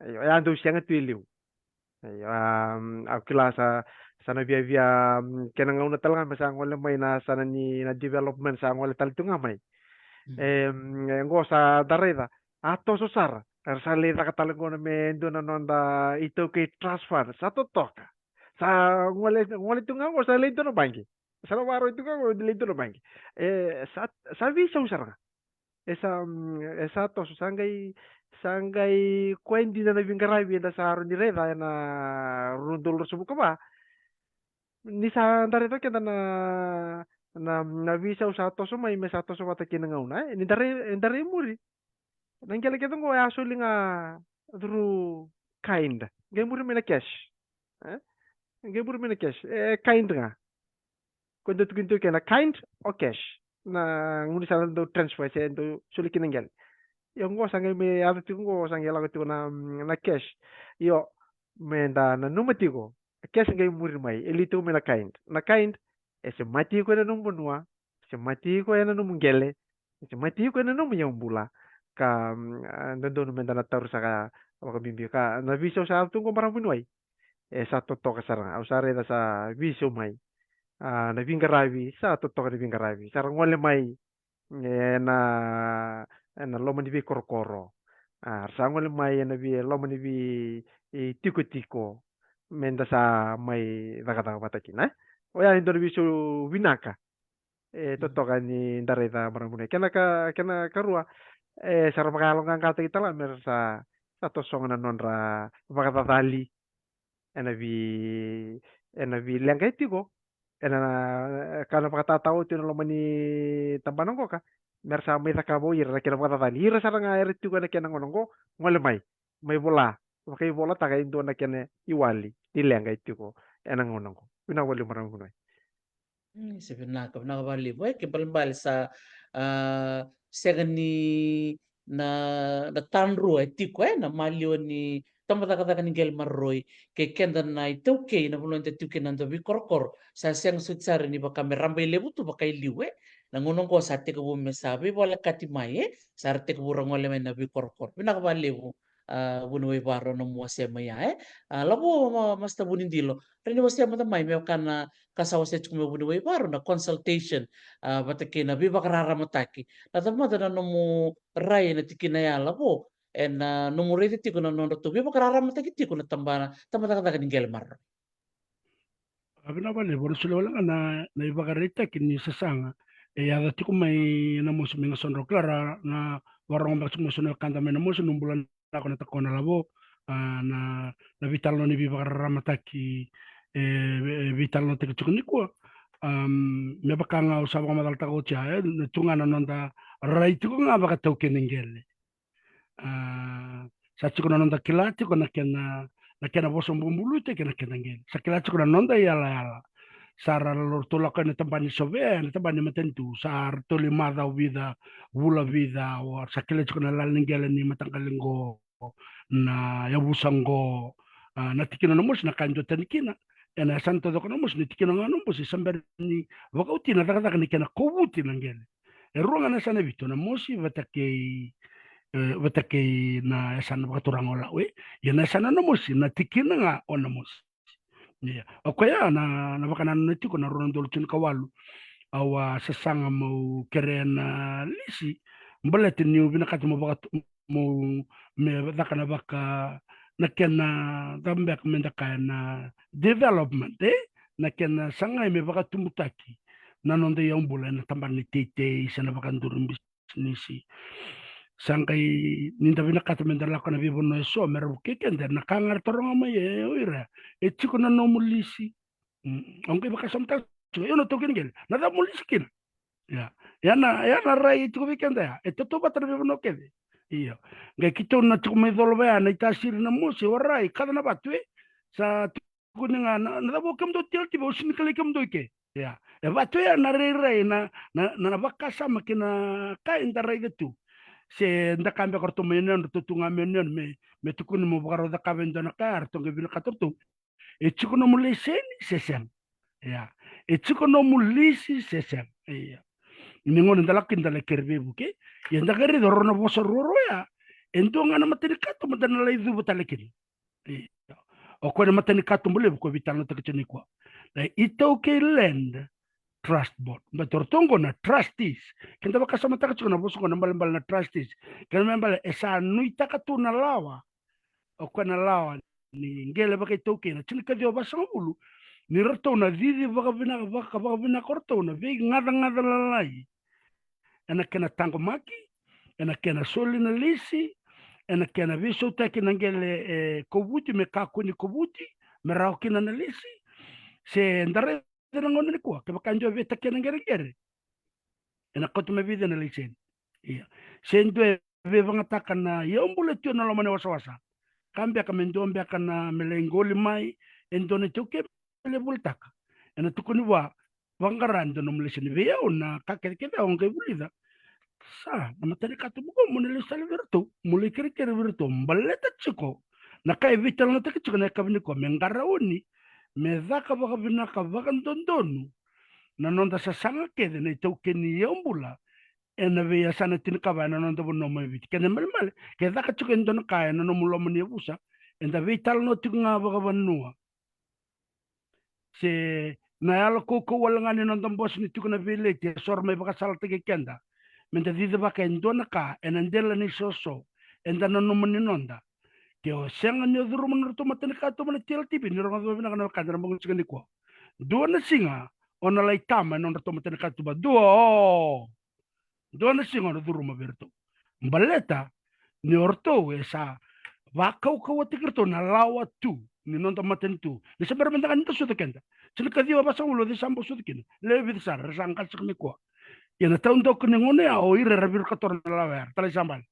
Speaker 2: ayo ando siya nga tuiliw ayo akila sa nabia kena ngauna talaga masa ngwala may na sana ni na development sa ngwala talito nga may ngo sa dareda ato susara sa leda katalago na mendo na nonda ito kay transfer sa totoka sa ngwala ito nga sa lento na banki sa nawaro ito nga lento na banki sa visa usara nga esa to sangay kwendi na nabingarabi na sa aron ni reda na rundol subuka ba ni sa dareda kaya na visa usato so may mesato so mata kinangauna ni dare muri nangyala kita ngo actually nga through kind ngay muri mina cash ngay muri mina cash kind nga kundo tukinto kaya na kind o cash na nguni sa do transfer sa do suli kinangyal yung ngo sangay may ato ngo sangay lang ito na cash yo menda na numati ko cash ngay muri may elito mina kind na kind ese mati ko na nung bunwa ese mati ko na nung gele ese mati ko na nung yung bula ka nandun menda na taru sa ka bimbi ka na viso sa atong ko marang bunway sa totoo ka sarang usare na sa viso may na vingaravi sa totoo ka na vingaravi sarang wala may na loman vi korokoro sa wala may na vi loman vi tiko menda sa may nakatang patakin o yan hindi viso winaka totoo ka ni dareta marang bunway kena karua sarang makalong ang kata kita lang meron sa tosong na nonra makatatali enavi lang kayo ko kana makatataw tinulaman ni tabanong ko ka meron sa may takabo ira kina makatatali ira sarang erit ko na kina ngonong ko ngolemay may bola makay bola taka indo na kina iwali ilang kayo ko enang ngonong ko pinawali marang kunoy
Speaker 1: sabi na bali boy kibal sa segani na tanru tiko na malio ni tamata kata ni gel marroi ke kenda na ito ke na bulon te tuke nando bi korkor sa siang sutsar ni baka meramba lebu tu baka liwe na ngunong ko sa te ko mesabi wala kati mai sa te ko burang wala na bi korkor pina ka lebu bunwe baro no mo se maya labo mas tabunin dilo rin mo siya mata mai me kana kasawa sa chukume bunwe baro na consultation batake na bi bakarara mataki na tamata na no mo rai na tikinaya labo en numuriti tiko na nondo tu bibo karara mata kiti ko na tambana tamata kata ni gelmar
Speaker 3: Abina bale boru sula wala na ibagarita kini sasanga ya dati ko may namo suminga sonro klara na warong ba sumo sunod kanta may namo sunumbulan ako na tako na labo na vital no ni bibagarara mataki vital no te chukni ko me bakanga usaba madal ta gocha tunga na nonda rai tu nga baka token ngele sa chukuna nonda kilati ko na kena bosom bumbulu te kena kena ngele sa kilati ko na nonda yala yala sara lor tola ka na tambani sove na tambani matentu sar toli mada vida vula vida o sa kilati ko na lalingele ni matangkalingo na yabusango na tikina namus na kanjo tanikina ena santo do namus ni tikina namus samber ni wakauti na daga ni kena kowuti nangele ruanga na sana vito na mosi watake na sana wakaturang ola we yana sana namus na tikina nga o namus ya okoya na bakana na tiko na rondo tun kawalu awa sasanga mo kerena lisi mbaletin ni binakati mo bakat mo me dakana baka na kena dambek mendaka na development na kena sanga me baka tumutaki na nonde yombula na tambani tete sana baka ndurum bisnisi sangai ninda binakati mendala kana bibo no so meru kekende na kangar toronga ma ye oira etiko na no mulisi onge baka samta yo no token gel nada mulisi kin ya yana rai itu weekend ya itu tuh bater bibo no kede iya ngai kito na tukume dolbe na itasir na musi warai kada na batwe sa kuninga na bo kam do tilti bo sin kali kam do ke ya e batwe na rai na bakasa makina ka indarai tu se nda kambe korto menen to tunga menen me tukuni mo baro da kabendo na kar to ngebil katorto e chikuno mulisi sesen ya e chikuno mulisi sesen iya ningon ndalakin ndala kerbe buke yenda gari dorona boso roro ya endo ngana mateni kato madana lai du butalekin o ko mateni kato mule ko vitano te kitini kwa la ito ke land trust board bator tongo na trustees kenda baka sama taka chuna boso ko nambal na trustees kenda mbal esa nuita katu na lawa o ko na lawa ni ngele baka ito ke na chini kadio basa ngulu ni rato na didi baka bina korto na vi ngada lalai ena kena tango maki ena kena soli na lisi ena kena viso taki nangele kobuti me kakuni kobuti me raukina na lisi se ndare na ngone ni kwa ke bakanjo veta kena ngere ena kotu me vida na lisi iya se ndwe ve vangataka na yombule tio na lomane wasa kambia kamendombia kana melengoli mai endone tuke le bultaka ena tukuni wa vangarando no mlisi ni vea una kakeke onge bulida sa na materi katu buko munele sale virtu mule kere virtu mbaleta chiko na kai vital na take chiko na kabini ko mengara uni me zaka baka bina ka baka ndondonu na nonda sa sanga kede na itoke ni yombula ena vea sana tin ka bana nonda bono mo vit kene mal ke zaka chiko ndona ka na no mulo mni busa enda vital no tinga baka banua se na yalo koko walangani nonda bos ni tukuna vile te sorme baka salta ke kenda menta dida baka endona ka enandela ni soso endana no mani nonda ke o senga ni oduru menurut matene ka to mana tel tipi ni ronga do bina kana kadra mo chika ni ko do na singa ona lai tama non to matene ka to ba do na singa no duru ma berto baleta ni orto esa vakau kau tikirto na lawa tu ni non to maten tu ni sabar menta kan to suda kenda sila kadi ba sa ulo di sambo suda kina lebi sar sangkal sikni ko yana taundo kuningone o ire rabir kator na lawer tala sambal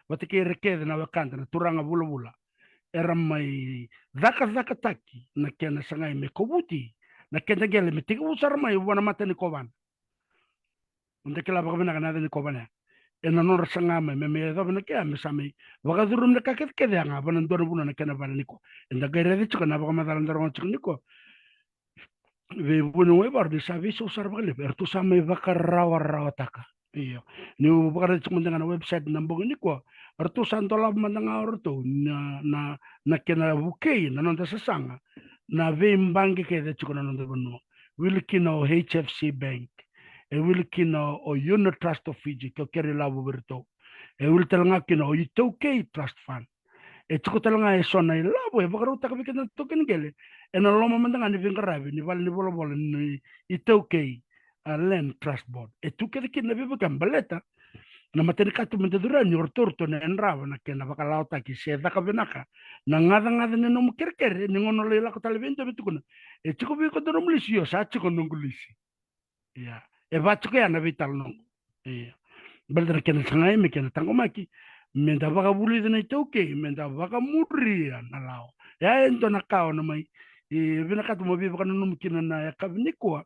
Speaker 3: watike rekede na wakanda na turanga bula era mai zaka taki na kena sangai me kobuti na kena gele me tigu usar mai wana mata ni koban unde kila baka bina kana ni koban ena non sanga me do bina ke me sami baka durum na kaket ke nga bana ndona buna na kena bana niko enda gere de chukana baka madala ndaro chukniko ve bunu we bar di service usar bale bertu same baka rawa taka iyo ni baka chukunda na website nambong ni ko artu santola mandanga orto na kena buke na nonda sasanga na ve mbangi ke de chukona nonda bono wilkino HFC bank e wilkino o unit trust of Fiji ko kere labo berto e wiltelanga kino o itoke trust fund e chukotalanga e sona i labo e baka ruta ka bikena token gele e na loma mandanga ni vingarabi ni val ni bolo ni itoke land trust board e tuke de kina bibu kambaleta na matene katu mentadura ni ortorto na enrava na kena bakalauta ki seta ka benaka na ngada ne no kerker ni ngono le la kota levento betukuna e chiko bi ko dono mlisio sa chiko nongulisi ya e va chiko ya na vital no ya beldra kena sangai me kena tangomaki menda baka buli de na toke menda baka muria na lao ya ento na kao na mai e benaka tu mo bi baka no mkina na ya kabnikwa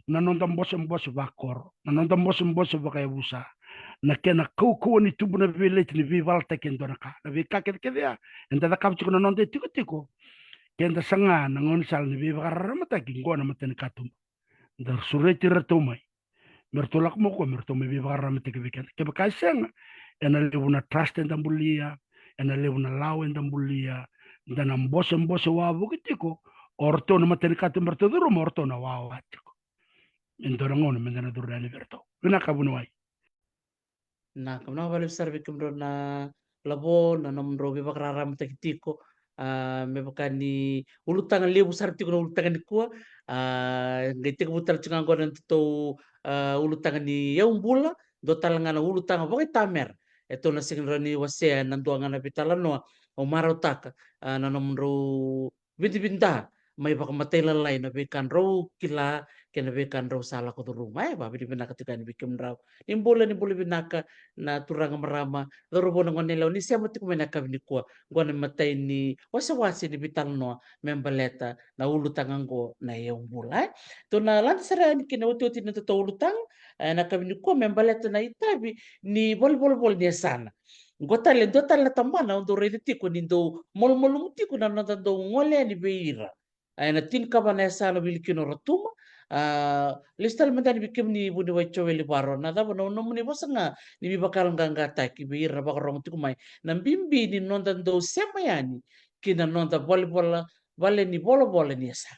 Speaker 3: na nonta mbose bakor na nonta mbose baka ya busa na kena kau ni tubu na vile ni vival te kendo na ka na vika ke ya enda da kapchu na nonte tiko kenda sanga na ngon sal ni viva ramata ki ngona matene katum da sureti ratomai mertolak mo ko mertome viva ramata ke vika ke baka senga ena lebuna trust enda bulia ena lebuna law enda bulia dana mbose wa bukitiko orto na matene katum mertoduro morto na wa tiko endora ngona mendana durra liberto kuna kabunwai
Speaker 1: na kamna balik sarvi kumro na labo na nomro be bakraram tekitiko me bakani ulutangan lebu sartiko na ulutangan ni kuwa ngete kebutal cungang gonan to ulutangan ni yaum bula do talangana ulutangan bokai tamer eto na singrani wase nan duangan na bitalan no o marotaka na nomro binti-binta may baka matay lalay na bekan ro kila kena bekan ro sala ko rumah ba bidi binaka tikan bikim raw nimbula binaka na turanga marama lorobo na ngone law ni siya mo tikumena kabini kwa ngone matay ni wasa ni bital no membaleta na ulutang ko na yung bulay to na lan sara ni kinauti na to ulutang na kabini kwa membaleta na itabi ni bol ni sana gotale na tamana ondo rediti ko nindo mol ko na do ngole ni beira ay na tin ka ba na sana bilikino ratuma listal mandani bikim ni buni wacho weli baro na da no muni bosanga ni bi bakal ngangata ki bi ra bakarong tu mai na bimbi ni nonda do sema yani kina nonda volleyball vale ni bolo ni asa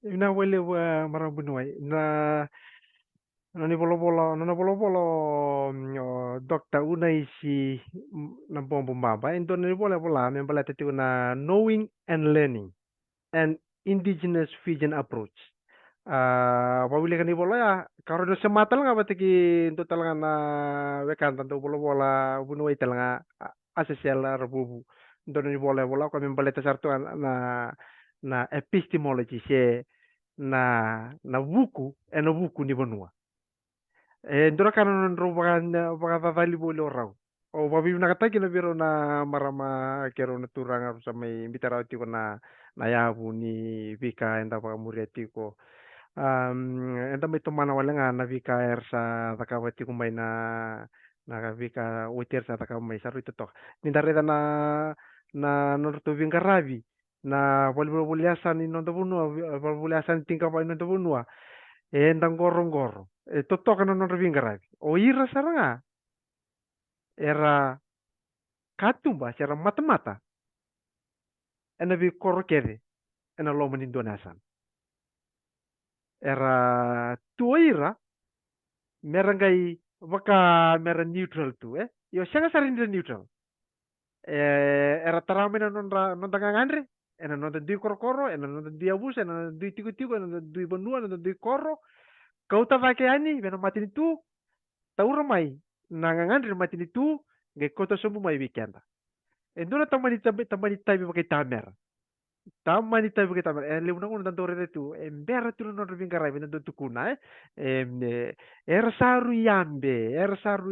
Speaker 2: Ina wele wa marang bunuai na bolo dokta una isi na bombo mamba ento ni bola membala tatu na knowing and learning and indigenous Fijian approach. Pabili kan bola ya karo do sematal nga batiki ento talanga na wekan tanto bola bunuai talanga asesial rebubu ento ni bola ko membala tasartu na epistemology se na buku buku ni bonua ndora kana ro baga vali bolo rau o babi na kata kina biro na marama kero na turanga sa may bitara ti ko na yabu ni vika enda baga muriati ko enda may tumana wala nga na vika sa takawati ko may na vika witer sa takaw may saru ito to nindareda na nortubing karabi na volbuliasan ni nonto bunua volbuliasan tingka pa nonto bunua endang gorong-gorong totok no reving garabi o ira saranga era katumba era mata-mata ena vi korokere ena loman indonesan era tuira merangai baka mera neutral tu yo sanga sarin neutral era taramena non ngandre ena non dui korokoro ena non dui abus ena dui tiku-tiku ena dui benua ena dui koro kau tavake ani bena matini tu taura mai nangangandre matini tu ngai kota somu mai weekenda endona tamani tabi pakai tamani tabi pakai tamer le unang unang tore tu embera tu non ringarai bena tu kuna era saru yambe era saru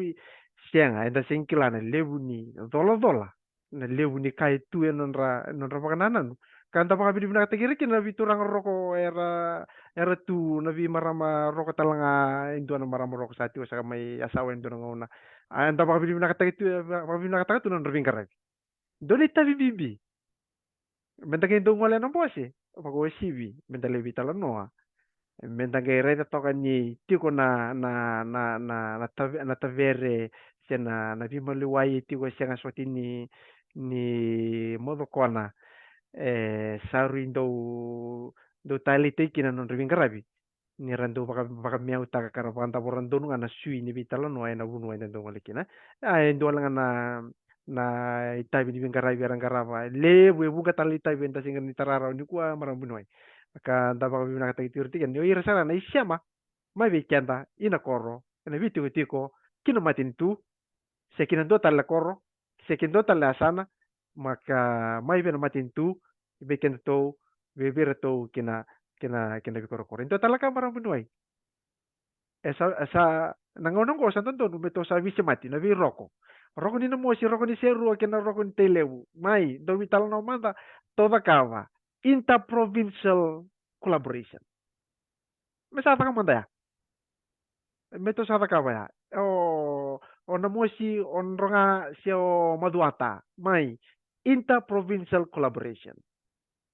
Speaker 2: sianga enda singkilana lebuni dola na lebuni kai tu non ra pakananan kanta paka bidi bina tegiri kina biturang roko era tu nabi marama roko talanga indona marama roko sati wasa may asawa indona ngona anta paka bidi bina tu non ringarai doni tabi bibi mentang itu ngole no bosi pako sibi mentang lebi tala noa mentang ke reta toka ni tiko na tavere sena na vimaluai tiko senga soti ni modo kona saru do tali tiki na non riving karabi ni rando baka miau taka kara panta borando nu ana sui ni bitala no na bunu ina do ngole kina ndo langa na itai ni bingara biarang karava le buka tali itai benta singa ni tarara ni kuwa marang bunoi ka ndaba ka bina kata itu kan yo ira sana na isiama mai weekenda ina koro ina vitu tiko kina matintu sekinando tala koro sekindo tala asana maka mai bena matintu beken to beber to kina bikoro koro into tala kamera menuai esa nangonong ko sa tondo meto sa visi mati na vi roko roko ni mo si roko ni seru kina roko ni telewu mai do vital no manda toda kava interprovincial collaboration mesa taka manda ya meto sa taka ya o na mo si on ronga si o maduata mai interprovincial collaboration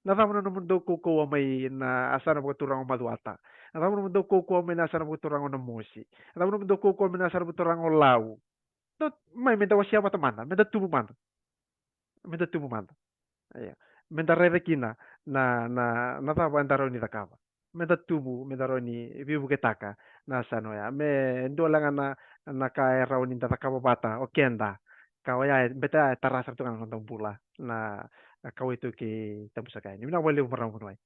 Speaker 2: Natama na naman daw ko may na asa na turang maduata. Natama naman daw ko may nasa na turang na mosi. Natama naman daw ko may nasa na turang law. Not may menda wasya mata mana, menda tubu mana. Menda tubu mana. Aya. Menda rekina na nataba ndaro ni takava. Menda tubu menda roni bibu ketaka na sano ya. Me ndo lang na ka raw ni takava bata o kenda. Kawaya beta tarasa tu kan tong pula na kau itu ke tabu sakai. Ni mina wale umarang kunwai.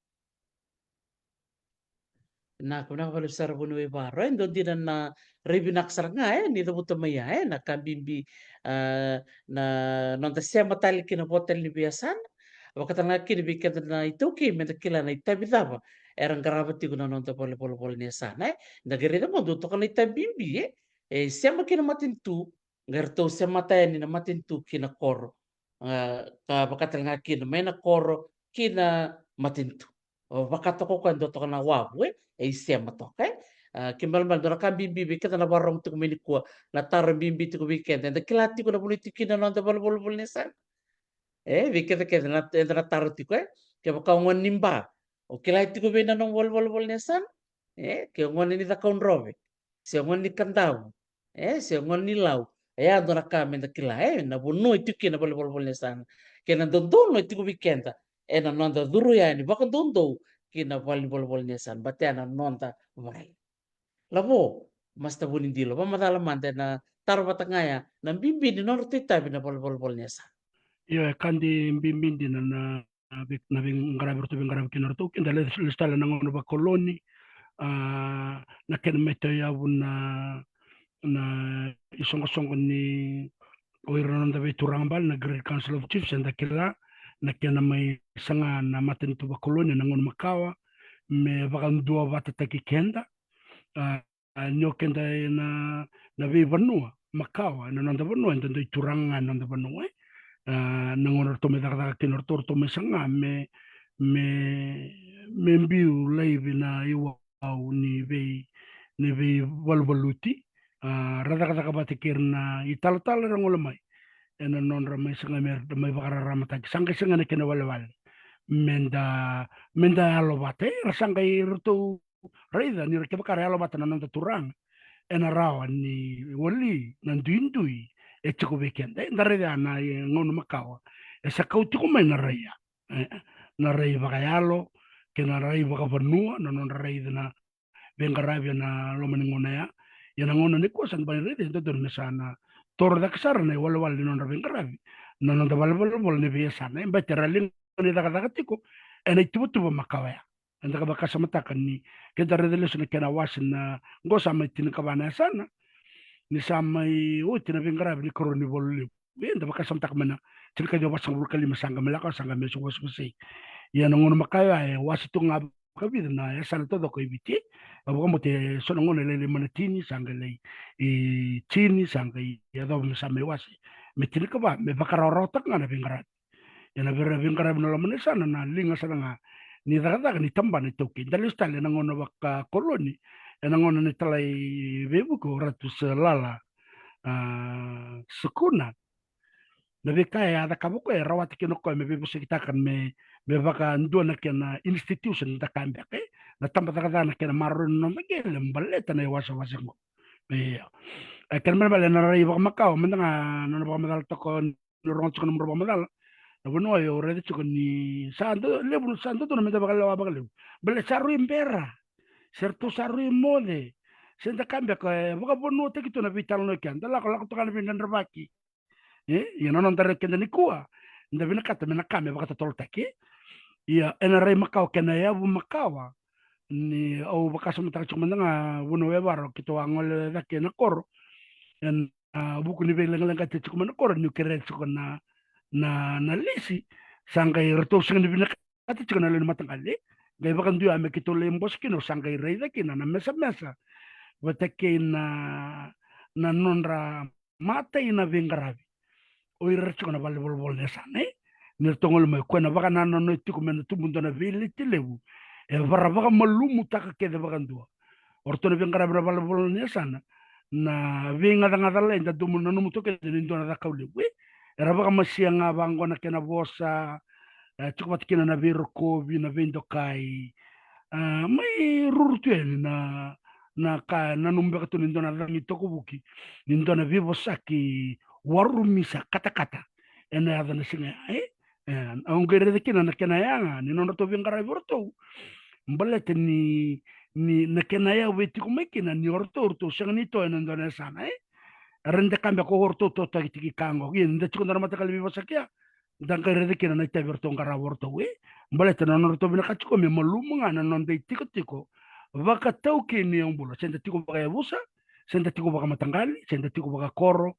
Speaker 1: Na kuna wale sar bunu e baro ndo dina na rebinak saranga ni do butamaya na kambimbi na nonta sema tali kina botel ni biasan wakata na kini bikata na ituki menta kila na itabi dava erang garabati kuna nonta pole ni sana na gerida mo do to kana itabimbi e sema kina matintu garto sema tayani na matintu kina koro ka wakata na kina mena koro kina matintu o wakata ko kan do to kana wabu e sema to kimbal mal dora kan bimbi bikata na barong tu kumini kuwa na tar bimbi tu weekend and kilati ko na politiki na nonta pole ni sana vikete kete na entra taroti ko ke ka ngon nimba o ke lai tiko bena nong wol nesan ke ngon ni da kon robe se ngon ni kandau se ngon ni lau ando na ka menda kila na bunu tiki na wol nesan ke na dondo no tiko vikenda na nonda duru ya ni baka dondo ke na wol nesan bate na nonda vai labo masta bunin dilo ba madala mante na taro batangaya na bimbi ni norte tabi na wol nesan
Speaker 3: Yo kandi bimbindi na ngarabi to ngarabi kinorto kinda le stala na ngono ba koloni na ken meto ya na isongo ni oiron da turambal na Great Council of Chiefs and kila na ken mai sanga na maten to ba koloni na ngono makawa me vakandua vata taki kenda nyo kenda na vi vanua makawa na nanda vanua ndo turanga nanda vanua nangonor to me daga kinor to me sanga me mbiu live na iwa au ni ve valvaluti rada kata kabati kirna ital rangol mai ena non ramai sanga mer mai bakara ramata sanga sanga ne kena wal menda alo bate sanga irto raida ni ke bakara alo bate nan turang ena rawa ni wali nan duindui e tiko weekend ndare na ngono makawa e sakauti ko mai na raya na raya bakayalo ke na raya bakavanua na non raya na bengarabia na lomani ngona ya na ngono ni ko san bani raya ndo na sana tor da kasar na wal non raya bengarabi na non da bal ni biasa na mbetera ling ni daga tiko ena itubutu makawa ya anda ka baka samatakan ni ke da raya na kena wasin na ngosa mai tin ka bana sana ni samai uti na bingarabi ni koroni bolli benda baka samtak mana tilka jo basang bulkali masanga melaka sanga mesu waskusi ya ngono makaya wasitu ngab kabida na ya sana todo ko ibiti abo mo te sono ngone le manatini sanga le i chini sanga ya do masame wasi me tilka ba me bakara rotak ngana bingarabi ya na bingarabi no lamane sana na linga sana nga ni daga ni tamba ni toki dalistale na ngono baka koloni ngono ni talai bebu ko ratus lala sukuna nabe kaya ada kabuko e rawat kino ko me bebu sekita kan me baka ndo na kena institution da kambe ke na tamba da na kena marun no megele mbaleta na wasa ngo be kan me bale na rai ba makao mendanga no ba madal to ko ron ko no ba madal no bueno yo rede ko ni santo le santo to no me da bakala bakala bale saru imbera certo sarri mode senta cambia ko boka bonu te kito na vital no kan dala ko lakto kan bin ndarbaki ya non ndare ken ni kuwa nda bina kata mena kame baka tol take ya ena rei makau ken ya bu makawa ni au baka sama tak cuma nga wono we baro kito angol da ken kor en buku ni bela ngala te chukuma kor ni kere chukuna na lisi sangai reto sing ni bina kata chukuna le matangale gai bakan du ame kito le mbos kino sangai reida kina na mesa mesa watake na nonra mata ina vingaravi o ira chukuna vale bol nesane ni tongol me kwena baka na no chukuma na tumundo na vili tilewu e vara baka malumu taka kede bakan dua orto na vingaravi na vale bol nesana na vinga ngada le nda dumu no muto ke ni dona da kaule we era baka masia nga bango na kena bosa chukwat kina na virko vina vindo kai mai rurtuel na ka na numbe ka tunin dona da mito ko buki ni dona vivo saki warumisa kata kata ena ada na singa ang gere de kina na kena yanga ni no to vingara vorto mbalete ni na kena ya weti ko mekina ni orto sanga ni to ena dona sana rende cambia ko horto to tiki kango yin de chiko mata kalbi basakia dan kare de kina na ta verto ngara worto we mbale te non to bina kachiko me malum ngana non de tiko vaka tau ke ni ombulo senda tiko baka busa senda tiko baka matangali senda tiko baka koro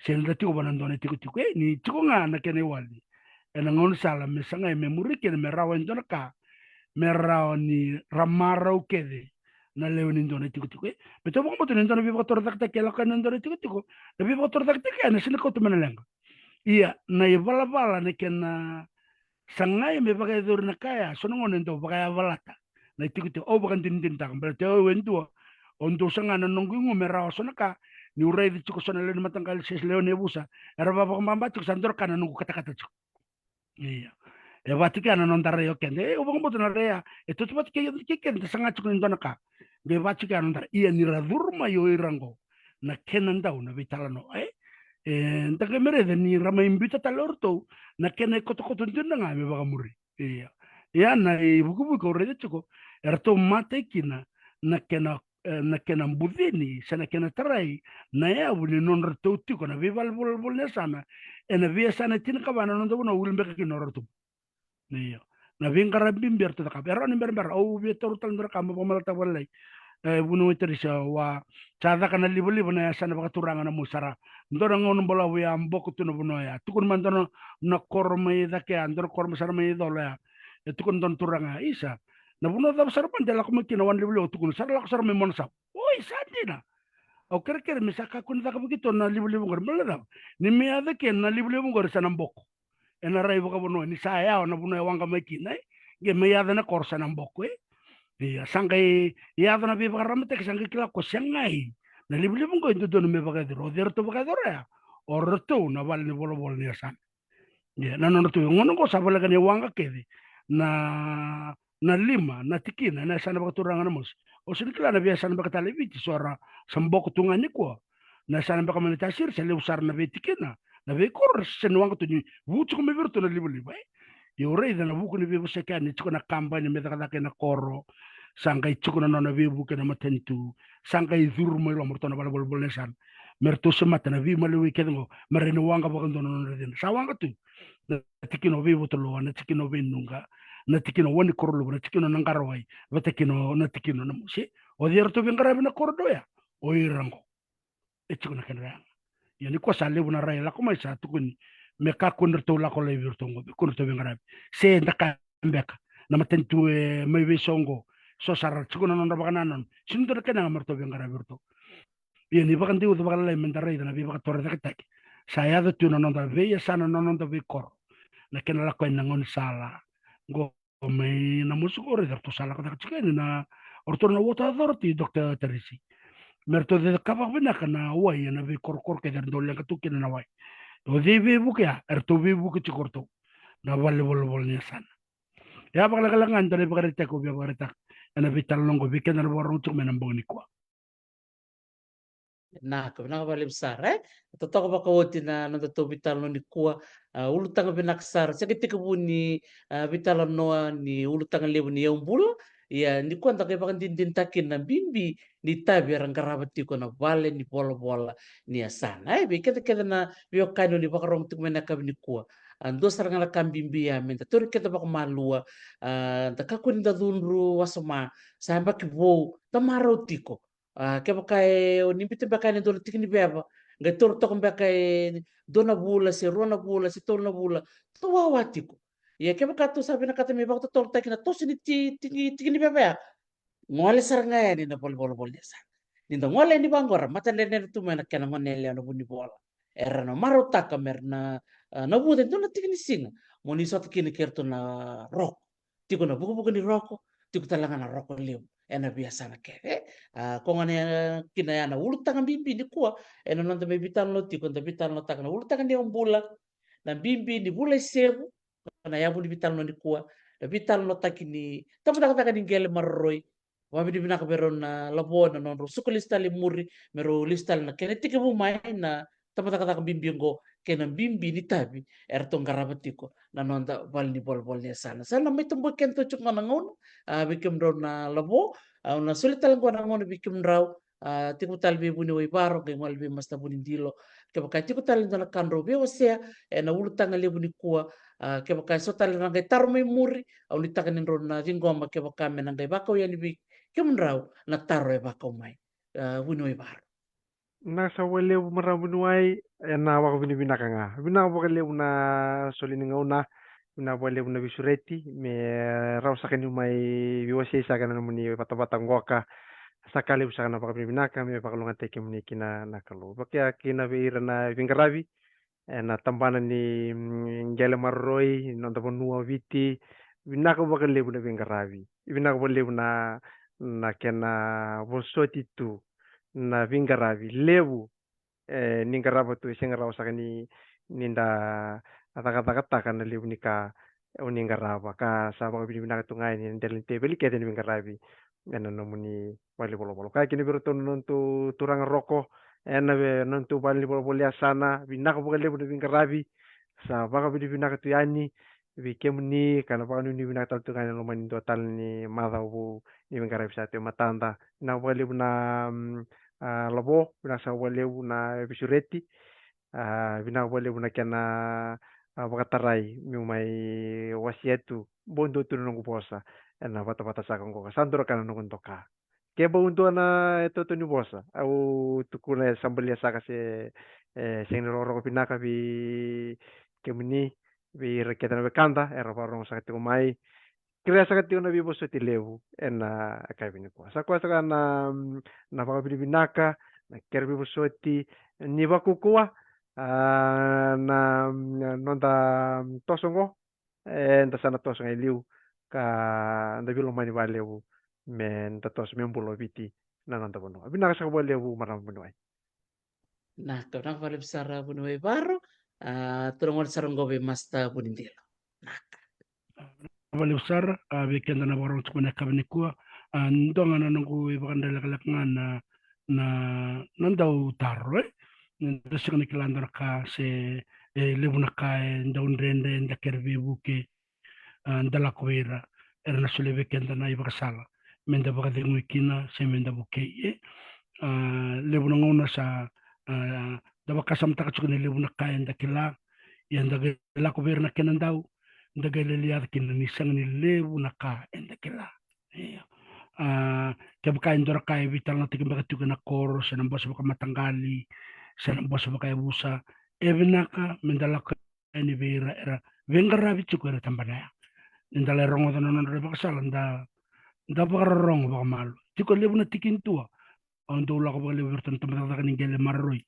Speaker 3: senda tiko bana ndone tiko ni tiko ngana kene wali ena ngon sala me sanga me muri ke me rawa ndona ka me rawa ni ramara ukede na leo ni ndone tiko beto mo to ndone vivo tordak te ke la kan ndone tiko na vivo tordak te ke na sine ko to menalenga iya na ivala vala ne kena sangai me baga dur na kaya sono ngon ndo baga valata na tiko o baga tin tak berarti o wendo ondo sanga na nongu me rawa sono ka ni urai di tiko sono le matanggal ses leo ne busa era baba mamba tiko sandor kana nungu kata tiko iya e vati kana non dare yo kende o bongo na rea e to tupat ke kende sanga tiko ndona ka ge vati kana non dare iya ni radurma yo irango na kenan dau na vitalano ndake mere de ni rama imbita talorto na kene koto ndina nga me baga muri iya na buku ko rede tiko erto mate kina na kena mbudini sana kena tarai na ya wuni non rto tiko na vival bol ne sana ena via sana tin ka bana non do no ulmbe ka kino rto iya na vingara bimber to ka pero ni berber o vi tortal ndra ka mo mal ta walai bunu terisa wa cada kana libo na sana baka turanga na musara ndora ngon bola wi am boku tuno buno ya tukun mandono na korme da ke andor korme sar me do ya tukun don turanga isa na buno da sar pan dela kuma kina wan libo tukun sar la sar me monsa oi sadina o kerker misaka kun da kabukito na libo ngor melada ni me ada ke na libo ngor sana boku ena rai boka buno ni saya na buno wanga makina ge me ada na korsa na boku iya sangai ya dona bi baramte ke sangai kila ko sangai na libu ngo indo don me baga dro derto baga dro ya orto na val ni bolo bol ni san ya na no to ngono ko sabala kan wanga kede na lima na tikina na sana baga turanga na mos o sin kila na biasa na baga taleviti sora sambok tungani ko na sana baga manitasir se le usar na betikina na be kor sen wanga to ni wutu ko me virto na libu yo rei na buku ni bibu se kan ni na kampanye me daga na koro sangai chukuna nona vibu ke na matentu sangai zurmo lo mortona bala bol bol nesan merto semata na vi malu ke ngo mareno wanga bakan dono nona den sawanga tu na tikino vibu to lo na tikino vinunga na tikino woni korlo na tikino nangarwai vatekino na tikino na musi o dierto vingara na kordo ya o irango e chukuna kenra yani ko sale buna rai la kuma sa tukuni me ka kunrto la ko le virto ngo kunrto vingara se ndaka mbeka na matentu mai vesongo so sarar chukuna non baka nanon sindur kena ngamarto bengara virto y ni baka ndiu baka la mendarai na bi baka torre tak saya do tuno non da ve sana non da ve kor na kena la ko ngon sala go me na musuko re to sala ka chikene na ortorno wota dorti doctor teresi merto de kaba bena kana wai na ve kor ke der dolle ka tukene na wai o de ve buke ya erto ve buke chikorto na valle bol ni sana ya baka la ngan dole baka ta ko be baka ana vital longo weekend na borong tuk menang boni kwa
Speaker 1: na ka na bali besar to ko ba ko na no to vital no ni kuwa ulutang binaksar sa kiti ko ni vital no ni ulutang lebu ni yung bulo ya ni kuwa ta kay bakan din takin na bimbi ni tabi ang karabati ko na vale ni bola ni asan ay bi kita na biyo kano ni bakarong tuk menakab ni kuwa ando sarang na kambimbi ya men tatur kita bak malua ta kakun da dunru wasama samba kibo tamaro tiko ke bakai o nimbite bakai ne dolo tikini beba ngai tor to kombe kai dona bula se rona bula se tolna bula to wawatiko ia ke baka to sabi na kata me bakto tol takina to sini ti ni bebe ngole saranga ni na bol desa ninda ngole ni bangora mata ne tu mena kana ngone le no buni bola era no marota kamerna no bude to na tikini singa moni sot kini kerto na rok tiko na buku ni roko tiko talanga na roko leo ena biasa na ke ko ngane kina yana ulu tanga bimbi ni kuwa ena nonta me bitan lo tiko nda bitan lo takana ulu tanga ni ombula na bimbi ni bula sebu na yabu ni bitan lo ni kuwa na bitan lo takini tamu taka ni gele marroi wabi di binaka beron na labo na non suko lista li muri mero lista na kene tike bu mai na tamu taka bimbi ngo kena bimbi ni tabi ertong karabatiko na nonta bal ni bol ni sana may tumbo kento chuk na ngon bikim raw na labo na sulit talang ko na ngon bikim raw tiku talbi buni way baro kay ngal bi mas na buni dilo kaya bakay tiku talin na kanro bi wasya na ulutang ali buni kuwa kaya bakay so talin na kay taro may muri ni takanin ro na jingoma kaya bakay menang kay bakaw yan bi kim raw na taro e bakaw may buni way baro
Speaker 2: Nasa wale marabunuai na wako binibinaka nga. Bina wale una solini nga una. Bina wale una bisureti. Me raw sa kanyo may biwasi sa kanan mo ni patabatang waka. Sakali sa kanan baka binibinaka. Me pakalungan teke mo ni kina nakalo. Bakya kinabeira na bingarabi. Na tambanan ni Ngele Marroy. Nonta nuwa viti. Binaka baka lebu na bingarabi. Binaka wale na kena bonsoti tu. Na vingaravi lewu ningarava tu sengarava sakani ninda ataka na lewu nika uningarava ka sabang binibina tungai ni ndelen tebeli kete ni vingaravi ena nomuni wali bolo ka kini beruto nontu turang roko ena be nontu wali bolo sana binaka boga lewu ni vingaravi sa baka binibina tu yani vi kemuni kana baka ni binibina tal tungai no mani total ni madau ni vingaravi sa te matanda na wali na labo bina sa wale na bisureti bina wale na kena bakatarai mi mai wasietu bondo tu nungu bosa na bata sa kongo sandro kana nungu toka ke bondo na eto tu ni bosa au tukuna sambelia saka se senro ro pinaka bi kemini bi reketa be kanda era barong sa tu mai kira sa kati na bibo sa tilewu na akabini ko sa kwa sa na baka binibinaka na kera bibo soti ni bakukua na nonda tosongo nda sana tosongo iliu ka nda bilo mani balewu men nda tos membulo biti na nonda bono binaka sa balewu maram bono ai
Speaker 1: na kau vale besar buni way baro turungon sarong gobe masta buni dilo
Speaker 3: Wale besar weekend na warong tukuna kabinikua ndonga na nungu ibakanda lakalak nga na nandau taro nda sikani kilandar ka se lebu na ka nda undrende nda kerbe buke nda la kuera era na sule weekend na ibakasala menda baka dengu ikina se menda buke lebu na ngona sa da baka samta ka tukuna lebu na ka nda kila yanda la kuera na kenandau ndaga leliad kina ni sang ni lewu na ka enda kila ke baka indora ka vital na tikim baka tuka na koro sa nambos baka matanggali sa nambos baka busa ebenaka mendala ka ni vera era vengara bitu ko era tambana ndala rongo na non baka sala nda baka rongo baka malu tiko lewu na tikin tua ondo la ko baka lewu tan tambana ka ni gele marroi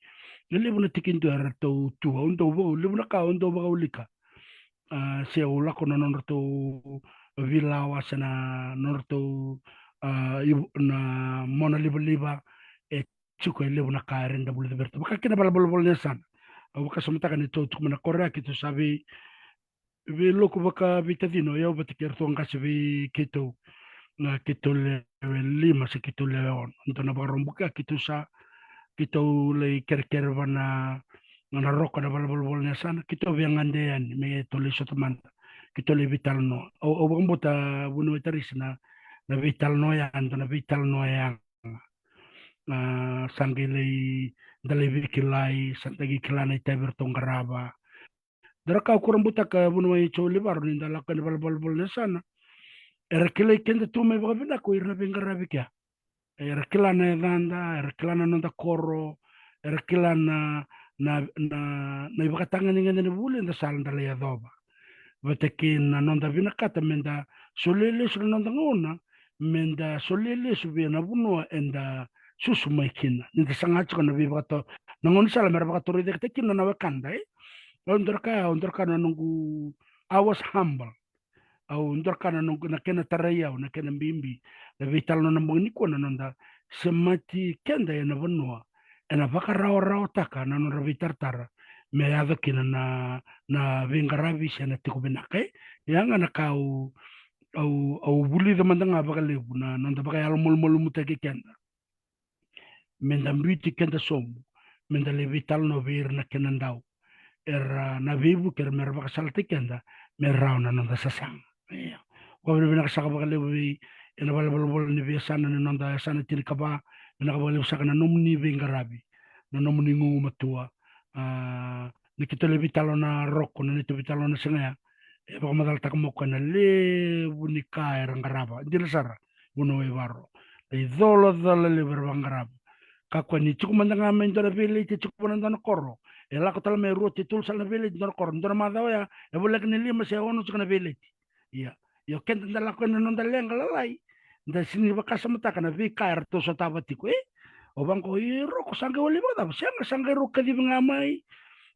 Speaker 3: lewu na tikin tua era to tua ondo lewu na ka ondo baka ulika se ula ko non to vilawa sana non to na mona liba e chuko ile una karen da bulu berto baka kina bala bol nesan au baka somta kan to mana korra ki to sabi vi loko baka vitadino yo bata kerto ngase vi kito na kito le lima se kito le on ntona ba rombuka kito sa kito le kerker bana ngana roko na bol nesan kito viangandean me to le sotaman kito le vital no o bota bunu taris na vital no ya ando na vital no ya sangilei dalai vikilai santagi kilana itaber tonggaraba daraka kurang buta ka bunu ai chole baru ni dalaka ni bal sana era kilai kende tu me baga bina ko irna bingarabi kya era kilana danda era kilana nonda koro era kila na ibakatangan ninga na buli na salan dala ya doba vataki na nonda vina kata menda solele su nonda ngona menda solele su vina bunua enda susu maikina ninda sangachu kana vibakato nangon sala mera bakato ride kina na wakanda ondorka na nungu I was humble au ndorka na nungu na kena taraya na kena bimbi na vital no nambuni ko na nonda semati kenda ya na bunua ena vakarao taka na nonda vitartara me ado kina na vingaravi na tiku binake yang ana kau au buli da mandanga bakale na nonda bakaya mol mutake kenda menda mbiti kenda somu menda le vital no vir na kenandau era na vivu ker mer bakasalte kenda merau na nonda sasang ya ko bina kasaka bakale wi ena bal ni biasana na nonda sana tini kaba na kabale usaka na nomni vingaravi na nomni ngu matua ni kita lebih talo na roko na nito bitalo na senga e baka madal tak mo kana le bunika erang garaba dila sara buno e baro e dolo le berbang garaba kakwa ni chuku mandanga men dora vele te chuku mandana korro e la kotala me ro te tul sala vele dora korro dora madao ya e bola kni lima se ono chuku na vele ya yo kenta dala ko na nonda lenga lalai da sini baka samata kana vi kair to so tabatiko o bangko iro ko sange wali ba sange ro kadi ngamai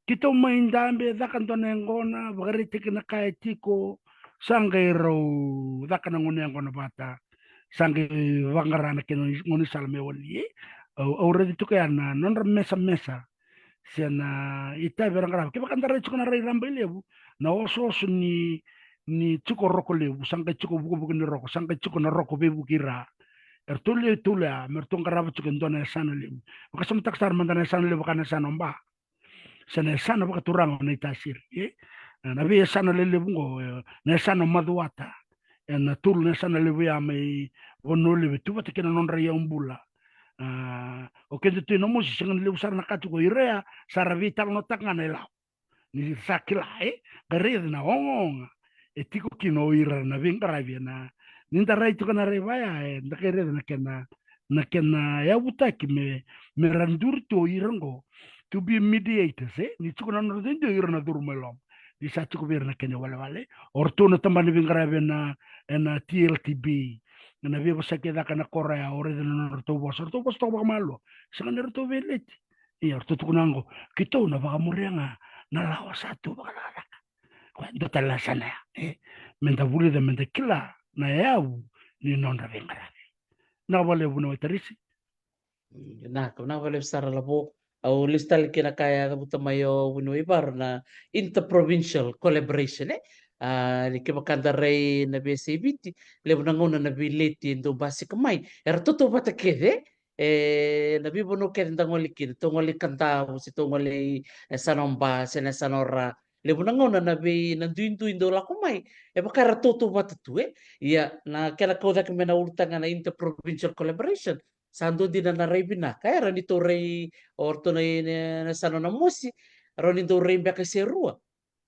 Speaker 3: kita main dambe dakan to nengona bagari tikina kai tiko sangai ro dakan ngone ngona bata sangai wangarana kino ngoni salme wali already to kaya na non mesa siana ita berangara ke bakan tare chukuna rai rambe lebu na oso ni chuko roko lebu sangai chuko buku ni roko sangai chuko na roko bebu kira ertule mertung karaba chuko ndona sana lebu bakasam taksar mandana sana lebu kana sana mba sana baka turang na itasir na via sana lele bungo na sana maduata na tul na sana lele ya mai vonole betu bata kena non raya umbula o kende tu no musi sengan lele usar na katu ko irea sara vital no tak ngana la ni sakila gare na ong etiko kino ira na vingra na ninda rai tu kana revaya na kere na kena ya butaki me randur to irango to be mediators ni chukuna no dendo irna durmelom di sa chuku na kenya wale orto na tambani vingrave na TLTB na via sa keda kana korea ore de no orto bos to malo sangan orto velet i orto tukunango kito na baka murianga na lawa satu baka kwando tala sana menda buli de menda kila na yau ni non vingrave na wale buno tarisi
Speaker 1: na wale sara labo au listal kina kaya butamayo winoi bar na interprovincial collaboration ni ke bakandare na BCBT le bunangona na bileti ndo basi kamai era toto bata kede na bibono kede ndangoli kide tongoli kanta si tongoli sanomba sene sanora le bunangona na bi na duindu ndo la kumai bakara toto bata tu ya na kala koda kemena urtanga na interprovincial collaboration sando di na rebina kaya rani torei orto na sano na musi rani torei mbaka serua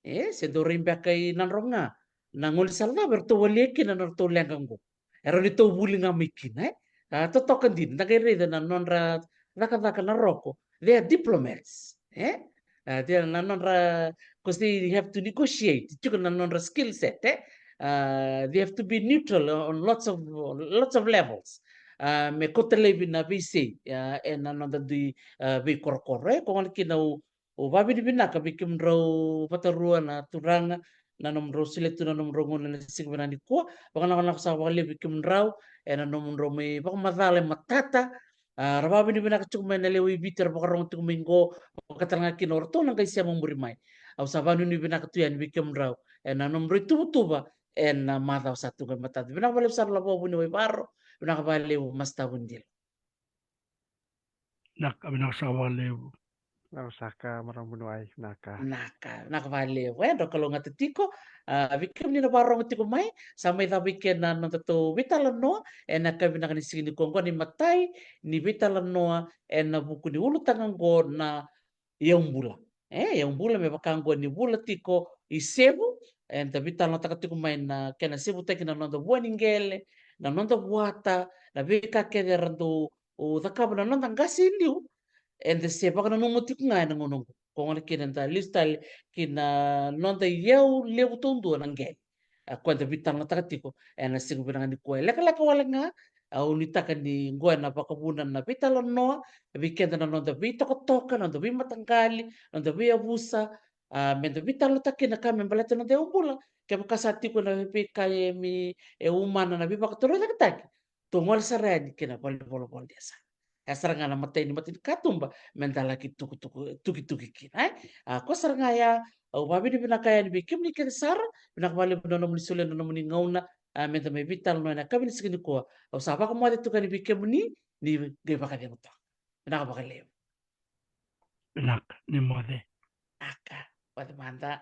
Speaker 1: se torei mbaka nanronga nangol salna berto walieki na norto lengango rani to bulinga mikina to tokan din nagere na nonra naka na roko they are diplomats they are nonra because they have to negotiate chuko na nonra skill set they have to be neutral on lots of levels me kotele bina bisi en ananda di bi korkore ko ngal kina o babi di bina ka bikim ro patarua na turanga na nom ro sile tu na nom ro ngona na sing bina ni ko baka na sa wale bikim raw en nom ro me baka madale matata rababi di bina ka chuk men lewi bitter baka rong tu mingo baka tanga kinor to nang kaisa mamuri mai au sabanu ni bina ka tu yan bikim raw en nom ro tuba en madhaw satu ka matata bina wale sar labo bu ni baro nakabaliw mas tawundil.
Speaker 3: nakabaliw.
Speaker 2: Nausaka marang bunuay naka.
Speaker 1: Nakabaliw. Endo kalau ngatatiko, bikim ni nabarong tiko mai, samay tabikin na natato bitalan no, nakabi nakanising ni kongko ni matay, ni bitalan no, na buku ni ulutangan ko na yung bula. Yung bula may bakanggo ni bula tiko isebu, bitalan no takatiko mai na kena sebu tayo kinanonda buwaningele, na nonda buata na bika kede randu o takaba na nonda ngasi liu and the se baka no mutik ngai na ngono ko ngana kina ta listal kina nonda yeu lewu tondu nange kwanta bitanga takatiko ena singu binanga ni ko leka leka wala nga au ni taka ni ngoa na pakabuna na bitala noa bikenda na nonda bita ko toka nonda bi matangali nonda bi abusa menda bitala takina kame balata nonda ubula ke bakasati ko na bi kaye mi umana na bi bakatoro takataki tongol sarani kina bol bol bol desa saranga na matay ni matin katumba mendala ki tuku tuku tuki tuki kin ay ko saranga ya au babi ni binakaya ni bikim ni kin sara binakbali no muni sule no muni ngauna menta me vital no na kabini sikini ko au sapa ko mate tukani bikim ni ge bakade muta binaka bakale
Speaker 3: Nak ni mode.
Speaker 1: aka pada manda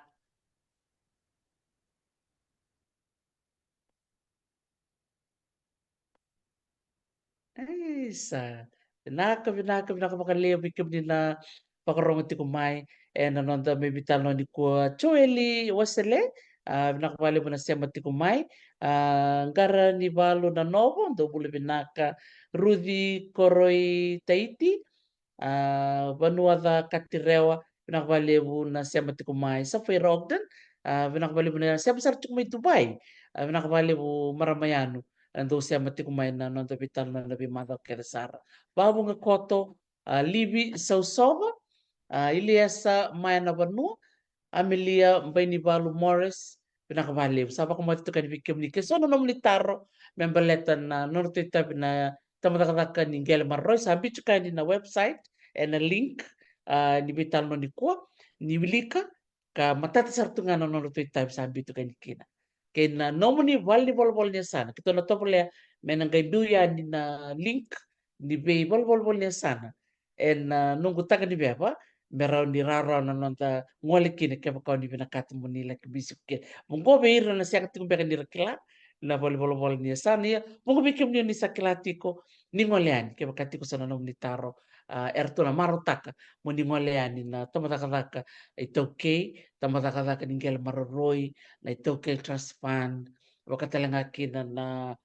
Speaker 1: isa binaka binaka bakale bikim ni na pakarongo ti kumai na nonda me vital no ni ko choeli wasele binakbali mo na siya mati kumai ngara ni balo na novo ndo bule binaka Rudy Koroi Taiti Vanuada Katirewa pinakabalibu na siya matikumay sa Fair Ogden pinakabalibu na siya besar tukumay Dubai pinakabalibu Maramayano ando siya matikumay na nonda bital na nabi mata keresara babu nga koto Libi Sausova Iliasa Maya Vanu Amelia Bainibalu Morris pinakabalibu sapa ko matitukan bikim ni keso no nominitaro membaletan na nortita na tamataka ni Gelmar Roy sabi chuka ni na website and a link ni bital no ni ko ni wilika ka matata sartu nga no no time sabi to kay kina kay na nomoni wali bol niya sana kito na to pala menang kay duya ni na link ni be bol niya sana and nung gutaka ni beba merau ni raro na nonta ngoli kini kaya kau ni binakati mo nila kibisip kini mungko be iro na siya kating beka ni rakila na bol niya sana ya mungko bikim niya ni sakilati ko ni ngolean kaya bakati ko sa nanom ni taro erto na marotaka mo ni ngolean ni na tamataka ito okay tamataka ni ngel maroroy na ito okay trust fund wakatalang akin na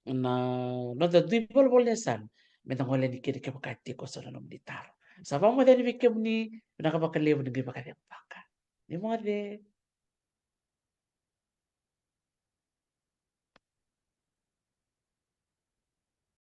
Speaker 1: nonta di bol niya sana metang ngolean ni kini kaya bakati ko sa nanom ni taro Sabang mo din bikim ni pinakabakaliw ng gibakaliw baka. Di mo de